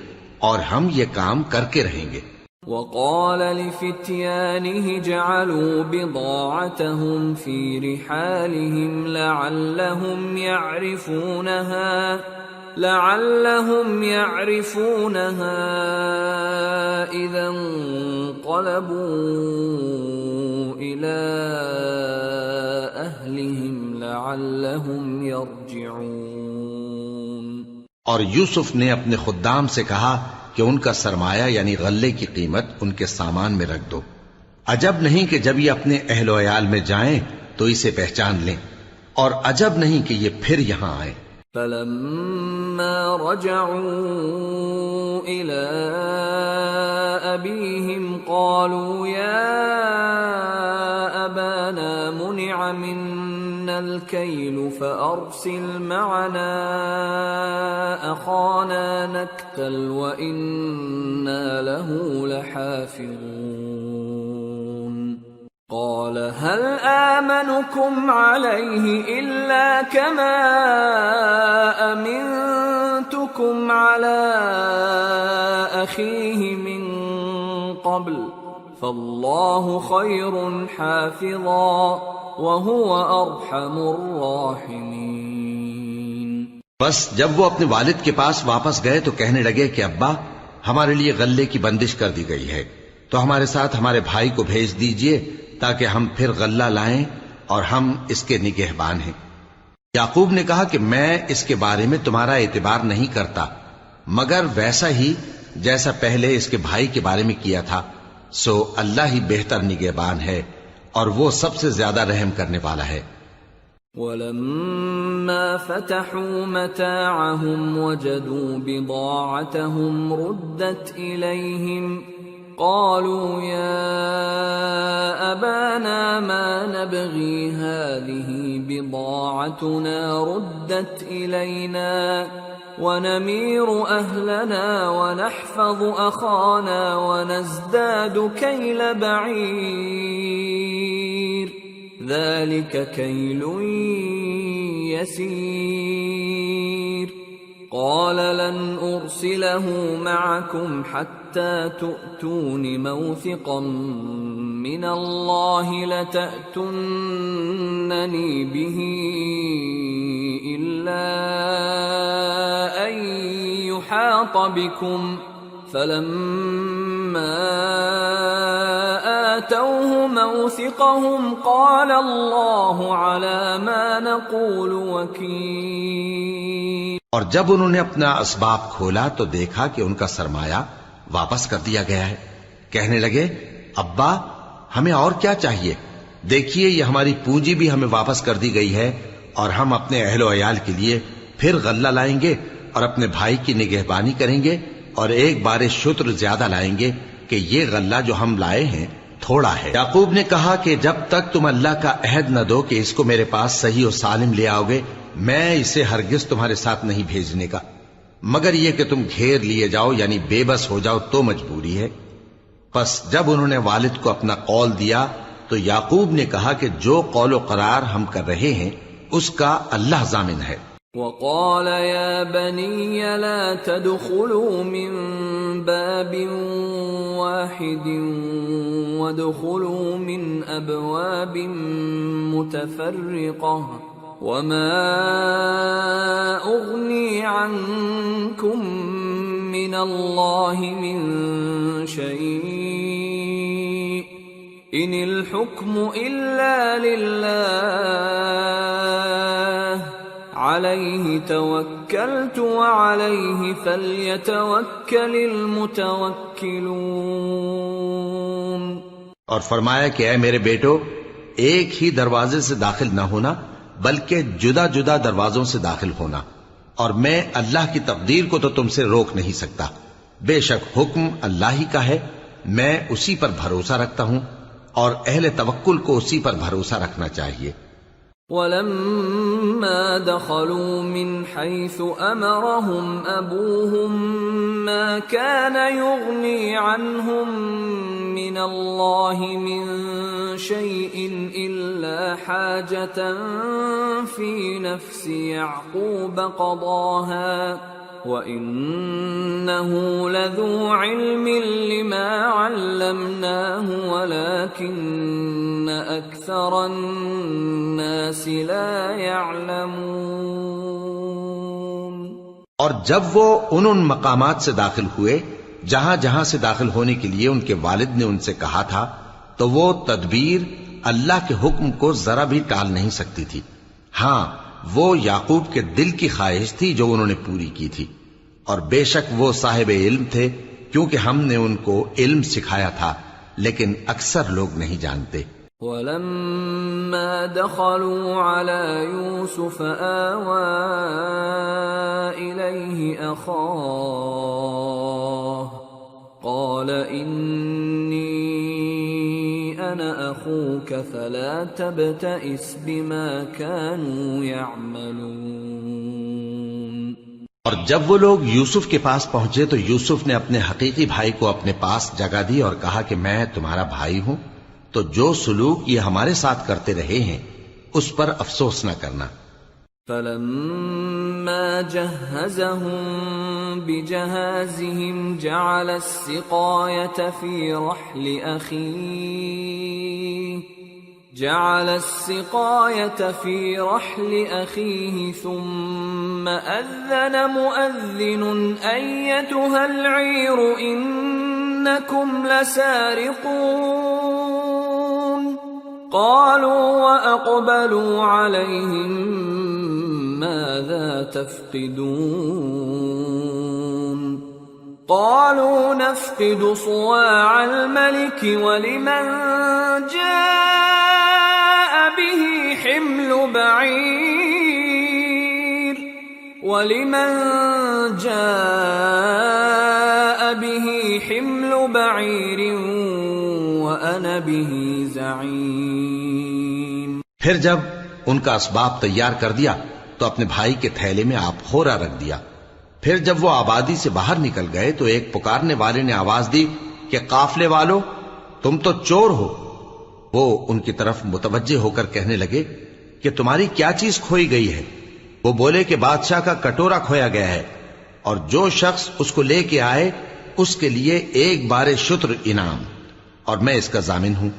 اور ہم یہ کام کر کے رہیں گے۔ وقال لفتيانه جعلوا بضاعتهم في رحالهم لعلهم يعرفونها إذا انقلبوا إلى أهلهم لعلهم يرجعون۔ اور یوسف نے اپنے خدام سے کہا کہ ان کا سرمایہ یعنی غلے کی قیمت ان کے سامان میں رکھ دو، عجب نہیں کہ جب یہ اپنے اہل و عیال میں جائیں تو اسے پہچان لیں، اور عجب نہیں کہ یہ پھر یہاں آئیں۔ فلما رجعوا إلى أبيهم قالوا يا أبانا منع منا الكيل فأرسل معنا أخانا نكتل وإنا له لحافظون قال هل آمنكم عليه إلا كما أمنتكم على أخيه من قبل فالله خير حافظا وهو أرحم الراحمين۔ بس جب وہ اپنے والد کے پاس واپس گئے تو کہنے لگے کہ ابا ہمارے لیے غلے کی بندش کر دی گئی ہے تو ہمارے ساتھ ہمارے بھائی کو بھیج دیجئے تاکہ ہم پھر غلہ لائیں اور ہم اس کے نگہبان ہیں۔ یعقوب نے کہا کہ میں اس کے بارے میں تمہارا اعتبار نہیں کرتا مگر ویسا ہی جیسا پہلے اس کے بھائی کے بارے میں کیا تھا، سو اللہ ہی بہتر نگہبان ہے اور وہ سب سے زیادہ رحم کرنے والا ہے۔ وَلَمَّا فَتَحُوا مَتَاعَهُمْ وَجَدُوا بِضَاعَتَهُمْ رُدَّتْ إِلَيْهِمْ قالوا يا أبانا ما نبغي هذه بضاعتنا ردت إلينا ونمير أهلنا ونحفظ أخانا ونزداد كيل بعير ذلك كيل يسير قال لن أرسله معكم حتى تؤتون موثقا من الله لتأتونني به إلا أن يحاط بكم فلما آتوه موثقهم قال الله على ما نقول وكيل. اور جب انہوں نے اپنا اسباب کھولا تو دیکھا کہ ان کا سرمایہ واپس کر دیا گیا ہے. کہنے لگے ابا ہمیں اور کیا چاہیے؟ دیکھیے یہ ہماری پونجی بھی ہمیں واپس کر دی گئی ہے اور ہم اپنے اہل و عیال کے لیے پھر غلہ لائیں گے اور اپنے بھائی کی نگہبانی کریں گے اور ایک بار شتر زیادہ لائیں گے کہ یہ غلہ جو ہم لائے ہیں تھوڑا ہے. یعقوب نے کہا کہ جب تک تم اللہ کا عہد نہ دو کہ اس کو میرے پاس صحیح و سالم لے آؤ گے میں اسے ہرگز تمہارے ساتھ نہیں بھیجنے کا، مگر یہ کہ تم گھیر لیے جاؤ یعنی بے بس ہو جاؤ تو مجبوری ہے. پس جب انہوں نے والد کو اپنا قول دیا تو یعقوب نے کہا کہ جو قول و قرار ہم کر رہے ہیں اس کا اللہ ضامن ہے. وقال يا بني لا تدخلوا من باب واحد وادخلوا من أبواب متفرقة وما أغني عنكم من الله من شيء إن الحكم إلا لله عليه توكلت وعليه فليتوكل المتوكلون. اور فرمایا کہ اے میرے بیٹو ایک ہی دروازے سے داخل نہ ہونا بلکہ جدا جدا دروازوں سے داخل ہونا، اور میں اللہ کی تقدیر کو تو تم سے روک نہیں سکتا. بے شک حکم اللہ ہی کا ہے، میں اسی پر بھروسہ رکھتا ہوں اور اہل توکل کو اسی پر بھروسہ رکھنا چاہیے. ولما دخلوا من حيث أمرهم أبوهم ما كان يغني عنهم من الله من شيء إلا حاجة في نفس يعقوب قضاها وَإِنَّهُ لَذُو عِلْمٍ لِّمَا عَلَّمْنَاهُ وَلَكِنَّ أَكْثَرَ النَّاسِ لَا يَعْلَمُونَ. اور جب وہ ان مقامات سے داخل ہوئے جہاں جہاں سے داخل ہونے کے لیے ان کے والد نے ان سے کہا تھا تو وہ تدبیر اللہ کے حکم کو ذرا بھی ٹال نہیں سکتی تھی. ہاں وہ یعقوب کے دل کی خواہش تھی جو انہوں نے پوری کی تھی، اور بے شک وہ صاحب علم تھے کیونکہ ہم نے ان کو علم سکھایا تھا، لیکن اکثر لوگ نہیں جانتے. وَلَمَّا دَخَلُوا عَلَى يُوسُفَ آوَى إِلَيْهِ أَخَاهُ قَالَ إِنِّي أَنَا أَخُوكَ فَلَا تَبْتَئِسْ بِمَا كَانُوا يَعْمَلُونَ. اور جب وہ لوگ یوسف کے پاس پہنچے تو یوسف نے اپنے حقیقی بھائی کو اپنے پاس جگہ دی اور کہا کہ میں تمہارا بھائی ہوں، تو جو سلوک یہ ہمارے ساتھ کرتے رہے ہیں اس پر افسوس نہ کرنا. فَلَمَّا جَهَّزَهُم بِجَهَازِهِمْ جَعَلَ السِّقَايَةَ فِي رَحْلِ أَخِيهِ ثُمَّ أَذَّنَ مُؤَذِّنٌ أَيَّتُهَا الْعِيرُ إِنَّكُمْ لَسَارِقُونَ. قَالُوا وَأَقْبَلُوا عَلَيْهِمْ مَاذَا تَفْقِدُونَ. قَالُوا نَفْقِدُ صُوَاعَ الْمَلِكِ وَلِمَنْ جَاءَ بِهِ حِمْلُ بَعِيرٍ وَأَنَا بِهِ زَعِيمٌ. پھر جب ان کا اسباب تیار کر دیا تو اپنے بھائی کے تھیلے میں آپ خورا رکھ دیا. پھر جب وہ آبادی سے باہر نکل گئے تو ایک پکارنے والے نے آواز دی کہ قافلے والو تم تو چور ہو. وہ ان کی طرف متوجہ ہو کر کہنے لگے کہ تمہاری کیا چیز کھوئی گئی ہے؟ وہ بولے کہ بادشاہ کا کٹورا کھویا گیا ہے، اور جو شخص اس کو لے کے آئے اس کے لیے ایک بار شتر انعام، اور میں اس کا ضامن ہوں.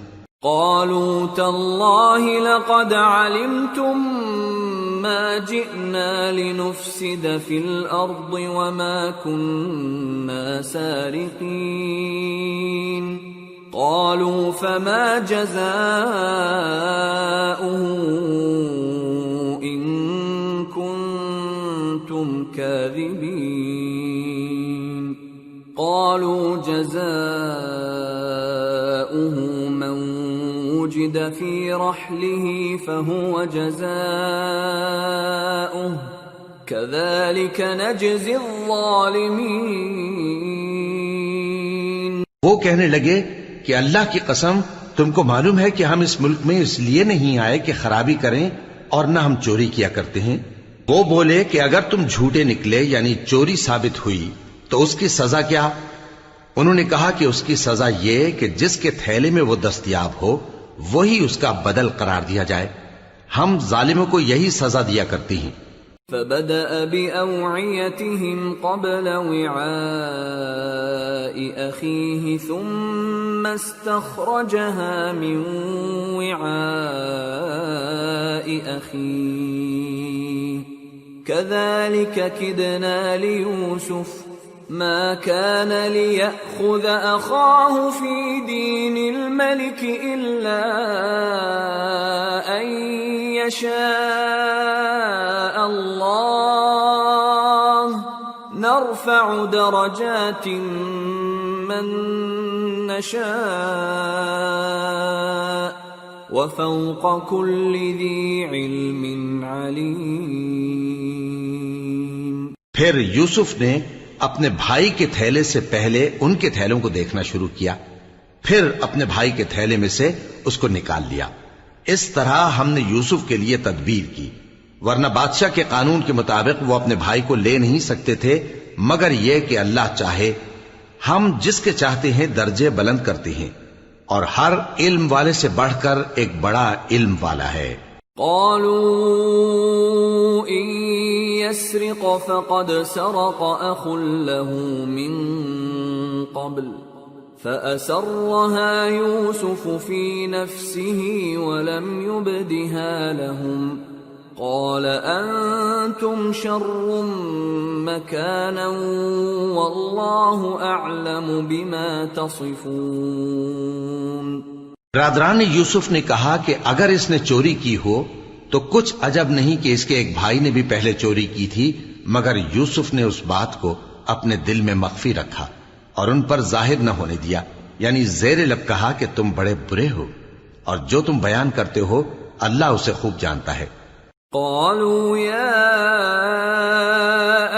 قالوا تالله لقد علمتم ما جئنا لنفسد في الأرض وما كنا سارقين قالوا فما جزاؤه إن كنتم كاذبين قالوا جزاؤه من وجد في رحله فهو جزاؤه كذلك نجزي الظالمين. وہ کہنے لگے کہ اللہ کی قسم تم کو معلوم ہے کہ ہم اس ملک میں اس لیے نہیں آئے کہ خرابی کریں اور نہ ہم چوری کیا کرتے ہیں. وہ بولے کہ اگر تم جھوٹے نکلے یعنی چوری ثابت ہوئی تو اس کی سزا کیا؟ انہوں نے کہا کہ اس کی سزا یہ کہ جس کے تھیلے میں وہ دستیاب ہو وہی اس کا بدل قرار دیا جائے. ہم ظالموں کو یہی سزا دیا کرتی ہیں. فبدأ بأوعيتهم قبل وعاء أخيه ثم استخرجها من وعاء أخيه كذلك كدنا ليوسف ما كان ليأخذ أخاه في دين الملك إلا أن يشاء الله نرفع درجات من نشاء وفوق كل ذي علم عليم. پھر یوسف نے اپنے بھائی کے تھیلے سے پہلے ان کے تھیلوں کو دیکھنا شروع کیا، پھر اپنے بھائی کے تھیلے میں سے اس کو نکال لیا. اس طرح ہم نے یوسف کے لیے تدبیر کی، ورنہ بادشاہ کے قانون کے مطابق وہ اپنے بھائی کو لے نہیں سکتے تھے مگر یہ کہ اللہ چاہے. ہم جس کے چاہتے ہیں درجے بلند کرتے ہیں اور ہر علم والے سے بڑھ کر ایک بڑا علم والا ہے. قالوا إن يسرق فقد سرق أخ له من قبل فأسرها يوسف في نفسه ولم يبدها لهم قال أنتم شر مكانا والله أعلم بما تصفون. برادران یوسف نے کہا کہ اگر اس نے چوری کی ہو تو کچھ عجب نہیں کہ اس کے ایک بھائی نے بھی پہلے چوری کی تھی، مگر یوسف نے اس بات کو اپنے دل میں مخفی رکھا اور ان پر ظاہر نہ ہونے دیا، یعنی زیر لب کہا کہ تم بڑے برے ہو اور جو تم بیان کرتے ہو اللہ اسے خوب جانتا ہے. قالوا يا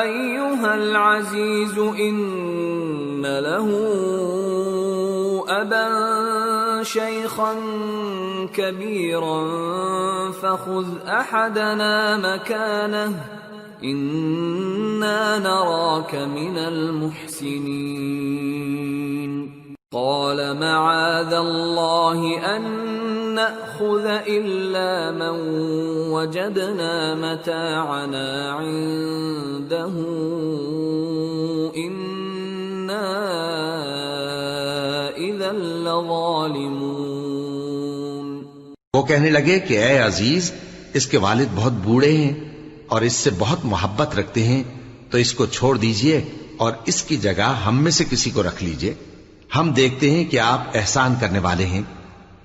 أيها العزيز إن له أبا شيخا كبيرا فخذ أحدنا مكانه إنا نراك من المحسنين. قال معاذ الله أن نأخذ إلا من وجدنا متاعنا عنده إنا إذا لظالمون. وہ کہنے لگے کہ اے عزیز، اس کے والد بہت بوڑھے ہیں اور اس سے بہت محبت رکھتے ہیں، تو اس کو چھوڑ دیجئے اور اس کی جگہ ہم میں سے کسی کو رکھ لیجئے، ہم دیکھتے ہیں کہ آپ احسان کرنے والے ہیں.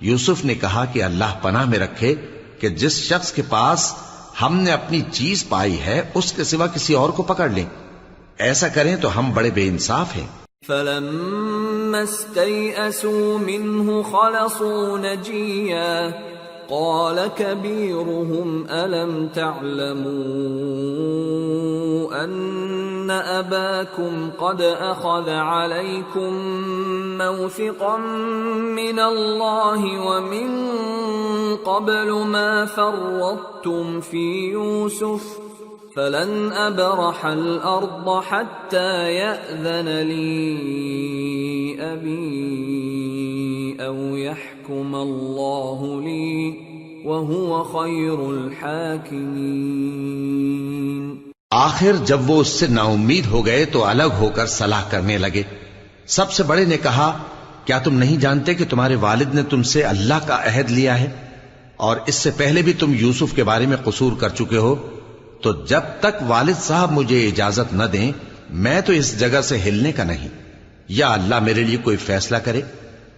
یوسف نے کہا کہ اللہ پناہ میں رکھے کہ جس شخص کے پاس ہم نے اپنی چیز پائی ہے اس کے سوا کسی اور کو پکڑ لیں، ایسا کریں تو ہم بڑے بے انصاف ہیں. فَلَمَّا اسْتَيْأَسُوا مِنْهُ خَلَصُوا نَجِيًّا قَالَ كَبِيرُهُمْ أَلَمْ تَعْلَمُوا أَنَّ أَبَاكُمْ قَدْ أَخَذَ عَلَيْكُمْ مَوْثِقًا مِّنَ اللَّهِ وَمِن قَبْلُ مَا فَرَّطتُمْ فِي يُوسُفَ فَلَنْ أَبْرَحَ الْأَرْضَ حَتَّى يَأْذَنَ لِي أَبِي أَوْ يَحْكُمَ اللَّهُ لِي وَهُوَ خَيْرُ الْحَاكِمِينَ. آخر جب وہ اس سے نا امید ہو گئے تو الگ ہو کر صلاح کرنے لگے. سب سے بڑے نے کہا کیا تم نہیں جانتے کہ تمہارے والد نے تم سے اللہ کا عہد لیا ہے اور اس سے پہلے بھی تم یوسف کے بارے میں قصور کر چکے ہو، تو جب تک والد صاحب مجھے اجازت نہ دیں میں تو اس جگہ سے ہلنے کا نہیں، یا اللہ میرے لیے کوئی فیصلہ کرے،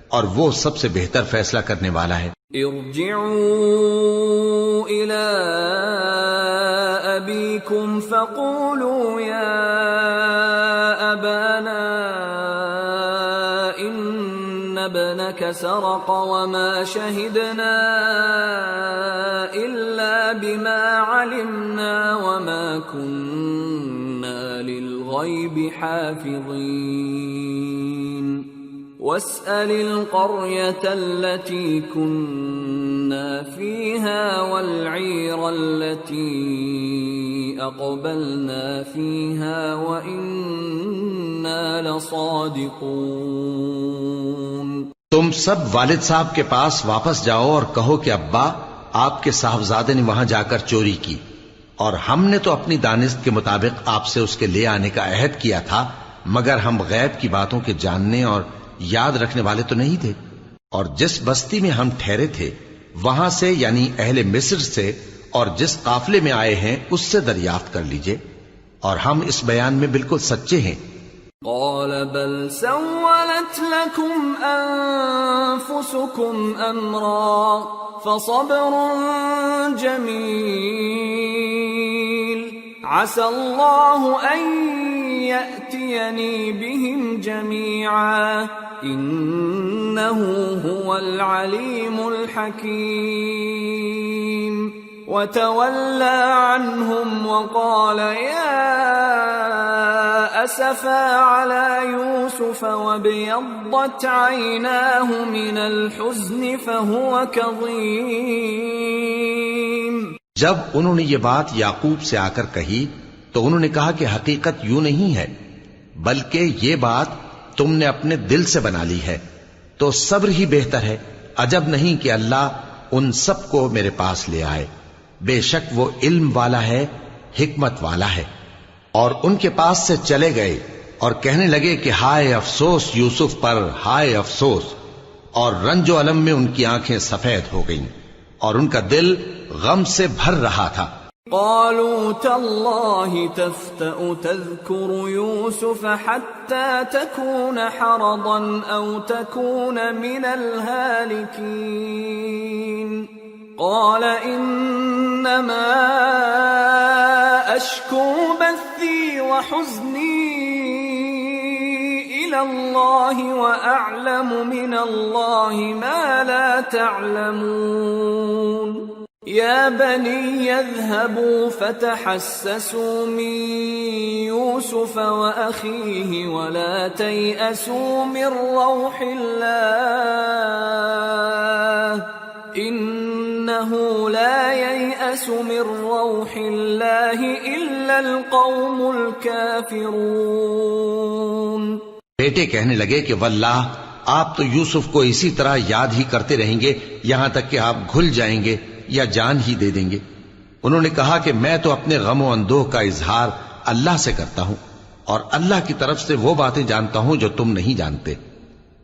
اور وہ سب سے بہتر فیصلہ کرنے والا ہے۔ ارجعوا إلى أبيكم فقولوا يا أبانا إن ابنك سرق وما شهدنا إلا بما علمنا وما كنا للغيب حافظين واسأل القرية التي كنا فيها والعير التي أقبلنا فيها وإنا لصادقون۔ تم سب والد صاحب کے پاس واپس جاؤ اور کہو کہ ابا، آپ کے صاحبزادے نے وہاں جا کر چوری کی، اور ہم نے تو اپنی دانست کے مطابق آپ سے اس کے لے آنے کا عہد کیا تھا، مگر ہم غیب کی باتوں کے جاننے اور یاد رکھنے والے تو نہیں تھے، اور جس بستی میں ہم ٹھہرے تھے وہاں سے یعنی اہل مصر سے اور جس قافلے میں آئے ہیں اس سے دریافت کر لیجئے، اور ہم اس بیان میں بالکل سچے ہیں۔ قال بل سولت لكم أنفسكم أمرا فصبر جميل عسى الله أن يأتيني بهم جميعا إنه هو العليم الحكيم وتولى عنهم وقال يا أسفا على يوسف وابيضت عيناه من الحزن فهو كظيم۔ جب انہوں نے یہ بات یعقوب سے آ کر کہی تو انہوں نے کہا کہ حقیقت یوں نہیں ہے، بلکہ یہ بات تم نے اپنے دل سے بنا لی ہے، تو صبر ہی بہتر ہے، عجب نہیں کہ اللہ ان سب کو میرے پاس لے آئے، بے شک وہ علم والا ہے، حکمت والا ہے۔ اور ان کے پاس سے چلے گئے اور کہنے لگے کہ ہائے افسوس یوسف پر، ہائے افسوس، اور رنج و الم میں ان کی آنکھیں سفید ہو گئیں اور ان کا دل غم سے بھر رہا تھا۔ قالوا تالله تفتأ تذكر يوسف حتى تكون حرضا أو تكون من الهالكين قال إنما أشكو بثي وحزني إلى الله وأعلم من الله ما لا تعلمون يا بني يذهبوا فتحسسوا من يوسف وأخيه ولا تيأسوا من روح الله إنه لا ييأس من روح الله إلا القوم الكافرون۔ بیٹے کہنے لگے کہ واللہ آپ تو یوسف کو اسی طرح یاد ہی کرتے رہیں گے یہاں تک کہ آپ گھل جائیں گے یا جان ہی دے دیں گے۔ انہوں نے کہا کہ میں تو اپنے غم و اندوہ کا اظہار اللہ سے کرتا ہوں، اور اللہ کی طرف سے وہ باتیں جانتا ہوں جو تم نہیں جانتے۔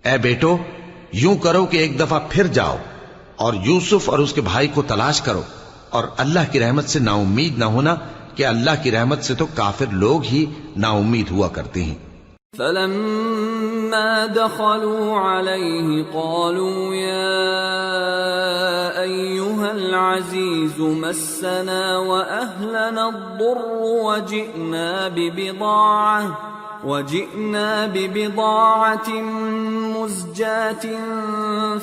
اے بیٹو، یوں کرو کہ ایک دفعہ پھر جاؤ اور یوسف اور اس کے بھائی کو تلاش کرو، اور اللہ کی رحمت سے نا امید نہ ہونا کہ اللہ کی رحمت سے تو کافر لوگ ہی نا امید ہوا کرتے ہیں۔ فلما دخلوا عليه قالوا يا أيها العزيز مسنا وأهلنا الضر وجئنا ببضاعة مزجاة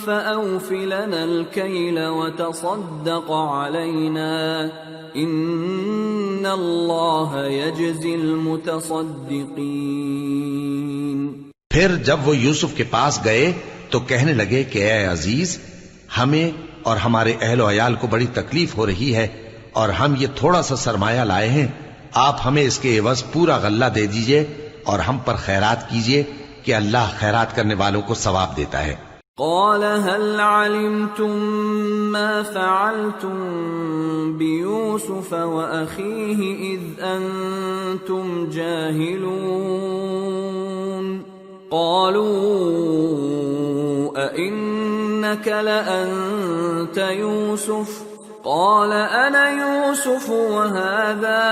فأوف لنا الكيل وتصدق علينا إن الله يجزي المتصدقين۔ پھر جب وہ یوسف کے پاس گئے تو کہنے لگے کہ اے عزیز، ہمیں اور ہمارے اہل و عیال کو بڑی تکلیف ہو رہی ہے، اور ہم یہ تھوڑا سا سرمایہ لائے ہیں، آپ ہمیں اس کے عوض پورا غلہ دے دیجئے اور ہم پر خیرات کیجئے کہ اللہ خیرات کرنے والوں کو ثواب دیتا ہے۔ قال هل علمتم ما فعلتم بيوسف وأخيه إذ أنتم جاهلون قالوا أئنك إنك لأنت يوسف قال أنا يوسف وهذا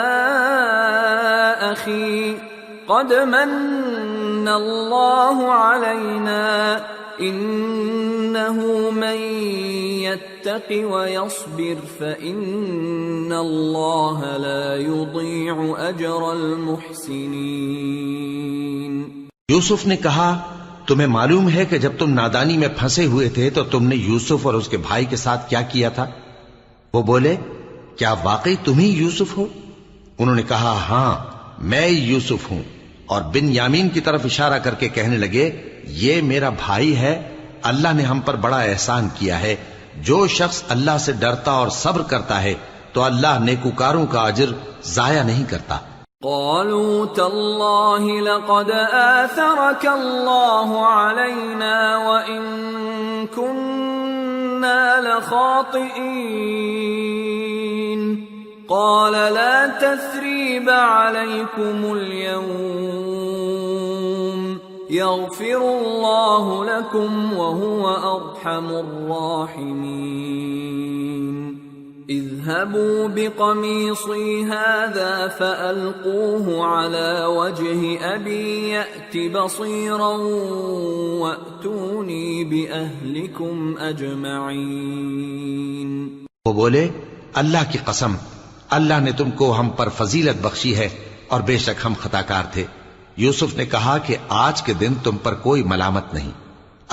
أخي قد من الله علينا إنه من يتق ويصبر فإن الله لا يضيع أجر المحسنين. یوسف نے کہا تمہیں معلوم ہے کہ جب تم نادانی میں پھنسے ہوئے تھے تو تم نے یوسف اور اس کے بھائی کے ساتھ کیا کیا تھا؟ وہ بولے کیا واقعی تم ہی یوسف ہو؟ انہوں نے کہا ہاں میں یوسف ہوں، اور بن یامین کی طرف اشارہ کر کے کہنے لگے یہ میرا بھائی ہے، اللہ نے ہم پر بڑا احسان کیا ہے، جو شخص اللہ سے ڈرتا اور صبر کرتا ہے تو اللہ نیکوکاروں کا اجر ضائع نہیں کرتا. قالوا تالله لقد آثرك الله علينا وإن كنا لخاطئين قال لا تثريب عليكم اليوم يغفر الله لكم وهو أرحم الراحمين. اذهبوا بقميصي هذا فألقوه على وجه أبي يأت بصيرا وأتوني بأهلكم أجمعين. وہ بولے اللہ کی قسم اللہ نے تم کو ہم پر فضیلت بخشی ہے اور بے شک ہم خطاکار تھے. یوسف نے کہا کہ آج کے دن تم پر کوئی ملامت نہیں،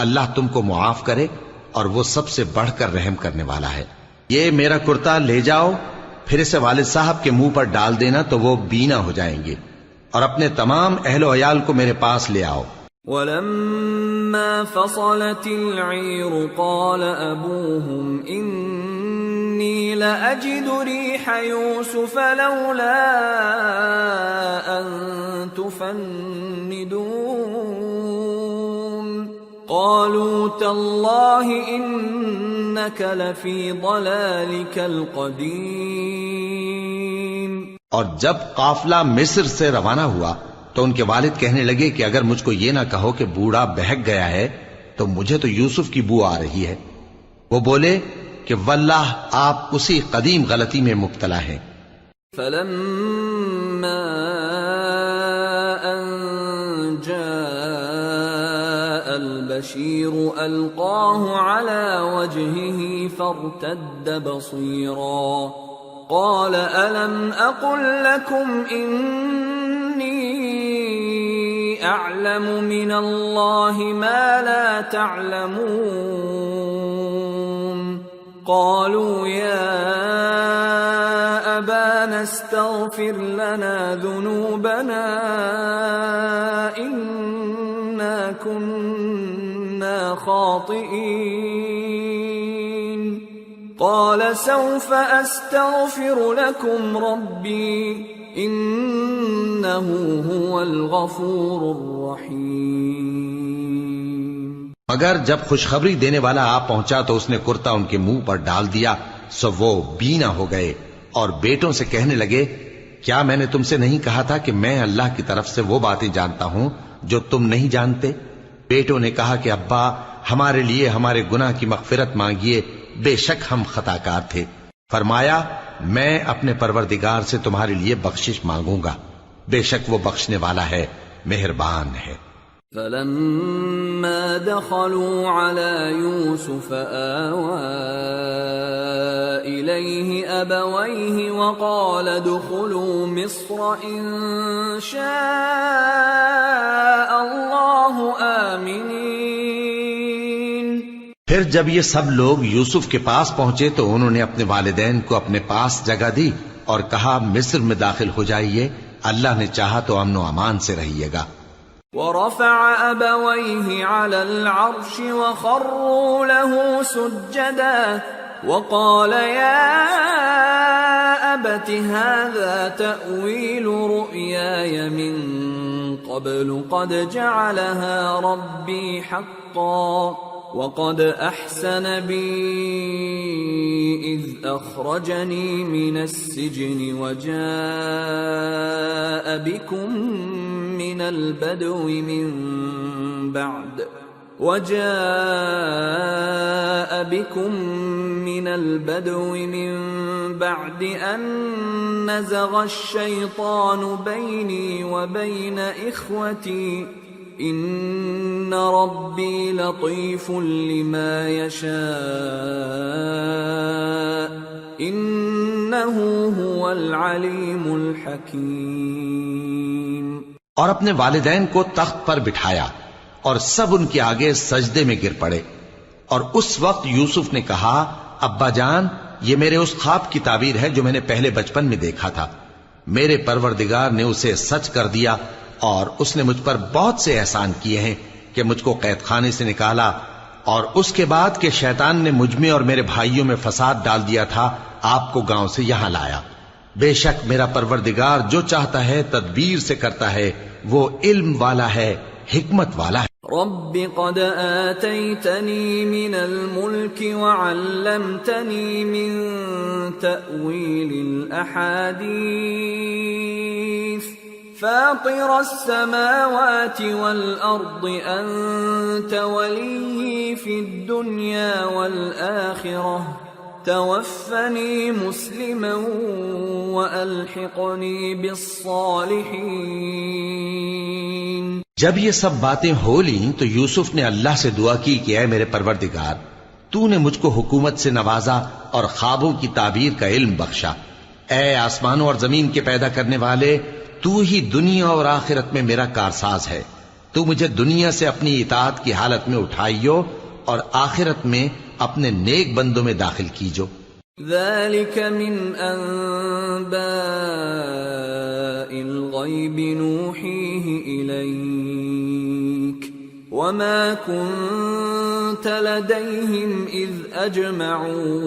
اللہ تم کو معاف کرے اور وہ سب سے بڑھ کر رحم کرنے والا ہے. یہ میرا کرتا لے جاؤ، پھر اسے والد صاحب کے منہ پر ڈال دینا تو وہ بینا ہو جائیں گے، اور اپنے تمام اہل و عیال کو میرے پاس لے آؤ. وَلَمَّا فَصَلَتِ الْعِيرُ قَالَ أَبُوهُمْ إِنِّي لَأَجِدُ رِيحَ يُوسُفَ لَوْلَا أَن تُفَنِّدُونَ قَالُوا تَاللَّهِ إِنَّكَ لَفِي ضَلَالِكَ الْقَدِيمِ. اور جب قافلہ مصر سے روانہ ہوا تو ان کے والد کہنے لگے کہ اگر مجھ کو یہ نہ کہو کہ بوڑھا بہک گیا ہے تو مجھے تو یوسف کی بو آ رہی ہے. وہ بولے کہ واللہ آپ اسی قدیم غلطی میں مبتلا ہیں. فَلَمَّا أَن جَاءَ الْبَشِيرُ أَلْقَاهُ عَلَى وَجْهِهِ فَارْتَدَّ بَصِيرًا قَالَ أَلَمْ أَقُلْ لَكُمْ إِنِّي أَعْلَمُ مِنَ اللَّهِ مَا لَا تَعْلَمُونَ قَالُوا يَا أَبَانَا اسْتَغْفِرْ لَنَا ذُنُوبَنَا إِنَّا كُنَّا خَاطِئِينَ قَالَ سَوْفَ أَسْتَغْفِرُ لَكُمْ رَبِّي إِنَّهُ هُوَ الْغَفُورُ الرَّحِيمُ. مگر جب خوشخبری دینے والا آ پہنچا تو اس نے کرتا ان کے منہ پر ڈال دیا، سو وہ بینا ہو گئے اور بیٹوں سے کہنے لگے کیا میں نے تم سے نہیں کہا تھا کہ میں اللہ کی طرف سے وہ باتیں جانتا ہوں جو تم نہیں جانتے؟ بیٹوں نے کہا کہ ابا ہمارے لیے ہمارے گناہ کی مغفرت مانگیے، بے شک ہم خطاکار تھے. فرمایا میں اپنے پروردگار سے تمہارے لیے بخشش مانگوں گا، بے شک وہ بخشنے والا ہے، مہربان ہے. فَلَمَّا دَخَلُوا عَلَى يُوسُفَ آوَى إِلَيْهِ أَبَوَيْهِ وَقَالَ ادْخُلُوا مِصْرَ إِن شَاءَ اللَّهُ آمِنِينَ. پھر جب یہ سب لوگ یوسف کے پاس پہنچے تو انہوں نے اپنے والدین کو اپنے پاس جگہ دی اور کہا مصر میں داخل ہو جائیے، اللہ نے چاہا تو امن و امان سے رہیے گا. وَرَفَعَ أَبَوَيْهِ عَلَى الْعَرْشِ وَخَرُّوا لَهُ سُجَّدًا وَقَالَ يَا أَبَتِ هَذَا تَأْوِيلُ رُؤْيَايَ مِن قَبْلُ قَدْ جَعَلَهَا رَبِّي حَقًّا وَقَدْ أَحْسَنَ بِي إِذْ أَخْرَجَنِي مِنَ السِّجْنِ وَجَاءَ بِكُم مِّنَ الْبَدْوِ مِن وجاء بكم من البدو من بعد أن نزغ الشيطان بيني وبين إخوتي إن ربي لطيف لما يشاء إنه هو العليم الحكيم۔ اور اپنے والدین کو تخت پر بٹھایا اور سب ان کے آگے سجدے میں گر پڑے، اور اس وقت یوسف نے کہا، ابا جان، یہ میرے اس خواب کی تعبیر ہے جو میں نے پہلے بچپن میں دیکھا تھا۔ میرے پروردگار نے اسے سچ کر دیا، اور اس نے مجھ پر بہت سے احسان کیے ہیں کہ مجھ کو قید خانے سے نکالا، اور اس کے بعد کہ شیطان نے مجھ میں اور میرے بھائیوں میں فساد ڈال دیا تھا، آپ کو گاؤں سے یہاں لایا۔ بے شک میرا پروردگار جو چاہتا ہے تدبیر سے کرتا ہے، وہ علم والا ہے، حکمت والا ہے۔ رب قد آتيتني من الملك وعلمتني من تأويل الأحاديث فاطر السماوات والأرض أنت ولي في الدنيا والآخرة توفني مسلما وألحقني بالصالحين۔ جب یہ سب باتیں ہو لیں تو یوسف نے اللہ سے دعا کی کہ اے میرے پروردگار، تو نے مجھ کو حکومت سے نوازا اور خوابوں کی تعبیر کا علم بخشا۔ اے آسمانوں اور زمین کے پیدا کرنے والے، تو ہی دنیا اور آخرت میں میرا کارساز ہے۔ تو مجھے دنیا سے اپنی اطاعت کی حالت میں اٹھائیو اور آخرت میں اپنے نیک بندوں میں داخل کیجو۔ ذلك من أنباء الغيب نوحيه إليك وما كنت لديهم إذ أجمعوا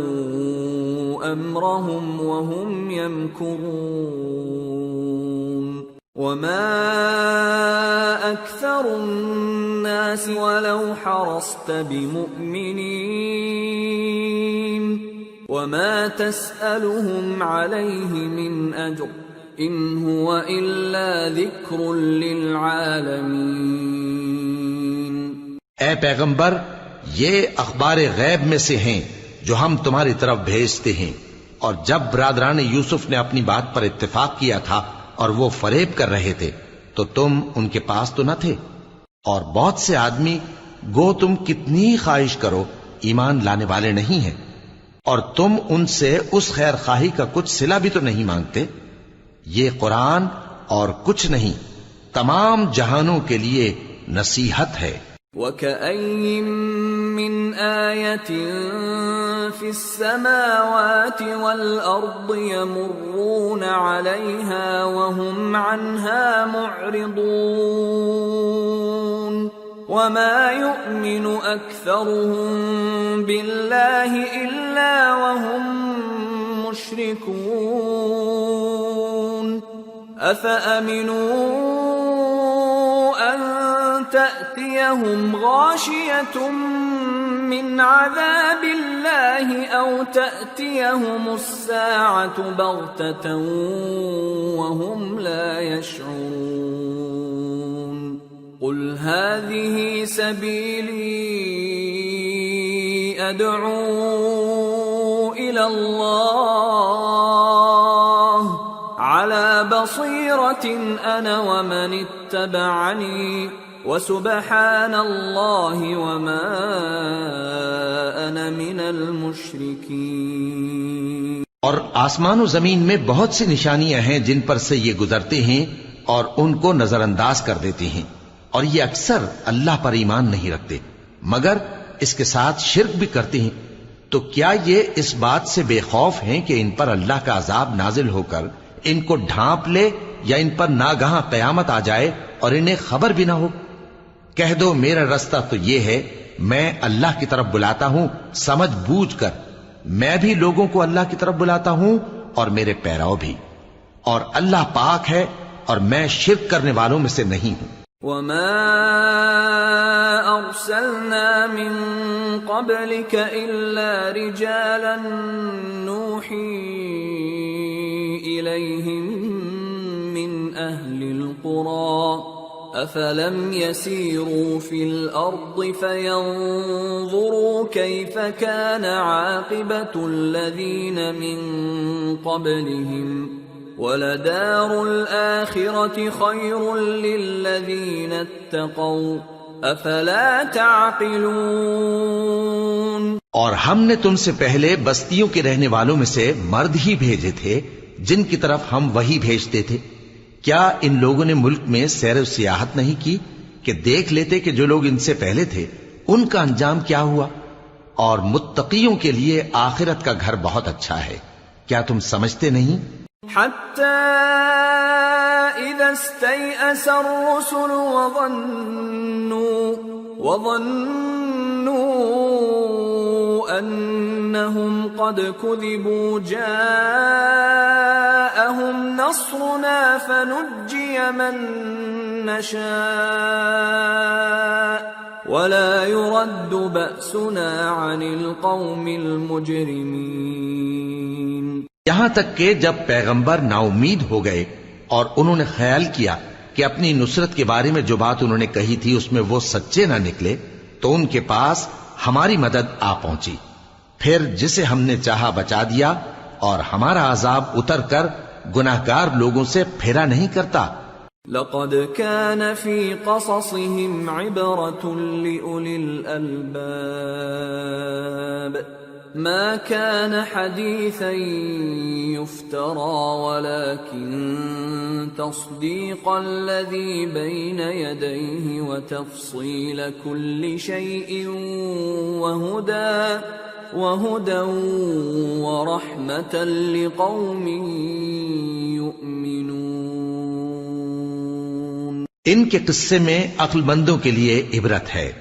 أمرهم وهم يمكرون وما أكثر الناس ولو حرصت بمؤمنين وما تسألهم عليه من أجر إن هو إلا ذكر للعالمين۔ اے پیغمبر، یہ اخبار غیب میں سے ہیں جو ہم تمہاری طرف بھیجتے ہیں، اور جب برادران یوسف نے اپنی بات پر اتفاق کیا تھا اور وہ فریب کر رہے تھے تو تم ان کے پاس تو نہ تھے، اور بہت سے آدمی گو تم کتنی خواہش کرو ایمان لانے والے نہیں ہیں، اور تم ان سے اس خیر خواہی کا کچھ صلہ بھی تو نہیں مانگتے۔ یہ قرآن اور کچھ نہیں، تمام جہانوں کے لیے نصیحت ہے۔ وَكَأَيِّن مِّنْ آيَةٍ فِي السَّمَاوَاتِ وَالْأَرْضِ يَمُرُّونَ عَلَيْهَا وَهُمْ عَنْهَا مُعْرِضُونَ وَمَا يُؤْمِنُ أَكْثَرُهُم بِاللَّهِ إِلَّا وَهُم مُشْرِكُونَ أَفَأَمِنُوا أَن تَأْتِيَهُمْ غَاشِيَةٌ مِّنْ عَذَابِ اللَّهِ أَوْ تَأْتِيَهُمُ السَّاعَةُ بَغْتَةً وَهُمْ لَا يَشْعُرُونَ قُلْ هَٰذِهِ سَبِيلِي أَدْعُو إِلَى اللَّهِ عَلَى بَصِيرَةٍ أَنَا وَمَنِ اتَّبَعَنِي وَسُبْحَانَ اللَّهِ وَمَا أَنَا مِنَ الْمُشْرِكِينَ۔ اور آسمان و زمین میں بہت سی نشانیاں ہیں جن پر سے یہ گزرتے ہیں اور ان کو نظر انداز کر دیتے ہیں، اور یہ اکثر اللہ پر ایمان نہیں رکھتے مگر اس کے ساتھ شرک بھی کرتے ہیں۔ تو کیا یہ اس بات سے بے خوف ہیں کہ ان پر اللہ کا عذاب نازل ہو کر ان کو ڈھانپ لے، یا ان پر ناگہاں قیامت آ جائے اور انہیں خبر بھی نہ ہو؟ کہہ دو میرا رستہ تو یہ ہے، میں اللہ کی طرف بلاتا ہوں سمجھ بوجھ کر، میں بھی لوگوں کو اللہ کی طرف بلاتا ہوں اور میرے پیراؤ بھی، اور اللہ پاک ہے اور میں شرک کرنے والوں میں سے نہیں ہوں۔ وَمَا أَرْسَلْنَا مِن قَبْلِكَ إِلَّا رِجَالًا نُوحِي إِلَيْهِم مِّنْ أَهْلِ الْقُرَىٰ أفلم يسيروا في الأرض فينظروا كيف كان عاقبة الذين من قبلهم ولدار الآخرة خير للذين اتقوا أفلا تعقلون۔ اور ہم نے تم سے پہلے بستیوں کے رہنے والوں میں سے مرد ہی بھیجے تھے جن کی طرف ہم وحی بھیجتے تھے۔ کیا ان لوگوں نے ملک میں سیر و سیاحت نہیں کی کہ دیکھ لیتے کہ جو لوگ ان سے پہلے تھے ان کا انجام کیا ہوا؟ اور متقیوں کے لیے آخرت کا گھر بہت اچھا ہے، کیا تم سمجھتے نہیں؟ حتى إذا استيأس الرسل وظنوا أنهم قد كذبوا جاءهم نصرنا فنجي من نشاء ولا يرد بأسنا عن القوم المجرمين۔ یہاں تک کہ جب پیغمبر نا امید ہو گئے اور انہوں نے خیال کیا کہ اپنی نصرت کے بارے میں جو بات انہوں نے کہی تھی اس میں وہ سچے نہ نکلے تو ان کے پاس ہماری مدد آ پہنچی، پھر جسے ہم نے چاہا بچا دیا، اور ہمارا عذاب اتر کر گناہگار لوگوں سے پھیرا نہیں کرتا۔ لقد كان في قصصهم عبرة لأولي الألباب ما كان حديثا يفترى ولكن تصديق الذي بين يديه وتفصيل كل شيء وهدى ورحمة لقوم يؤمنون۔ ان کے قصے میں عقل مندوں کے لیے عبرت ہے۔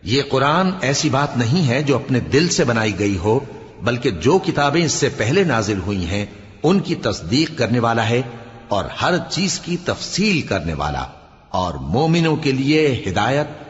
یہ قرآن ایسی بات نہیں ہے جو اپنے دل سے بنائی گئی ہو، بلکہ جو کتابیں اس سے پہلے نازل ہوئی ہیں ان کی تصدیق کرنے والا ہے اور ہر چیز کی تفصیل کرنے والا، اور مومنوں کے لیے ہدایت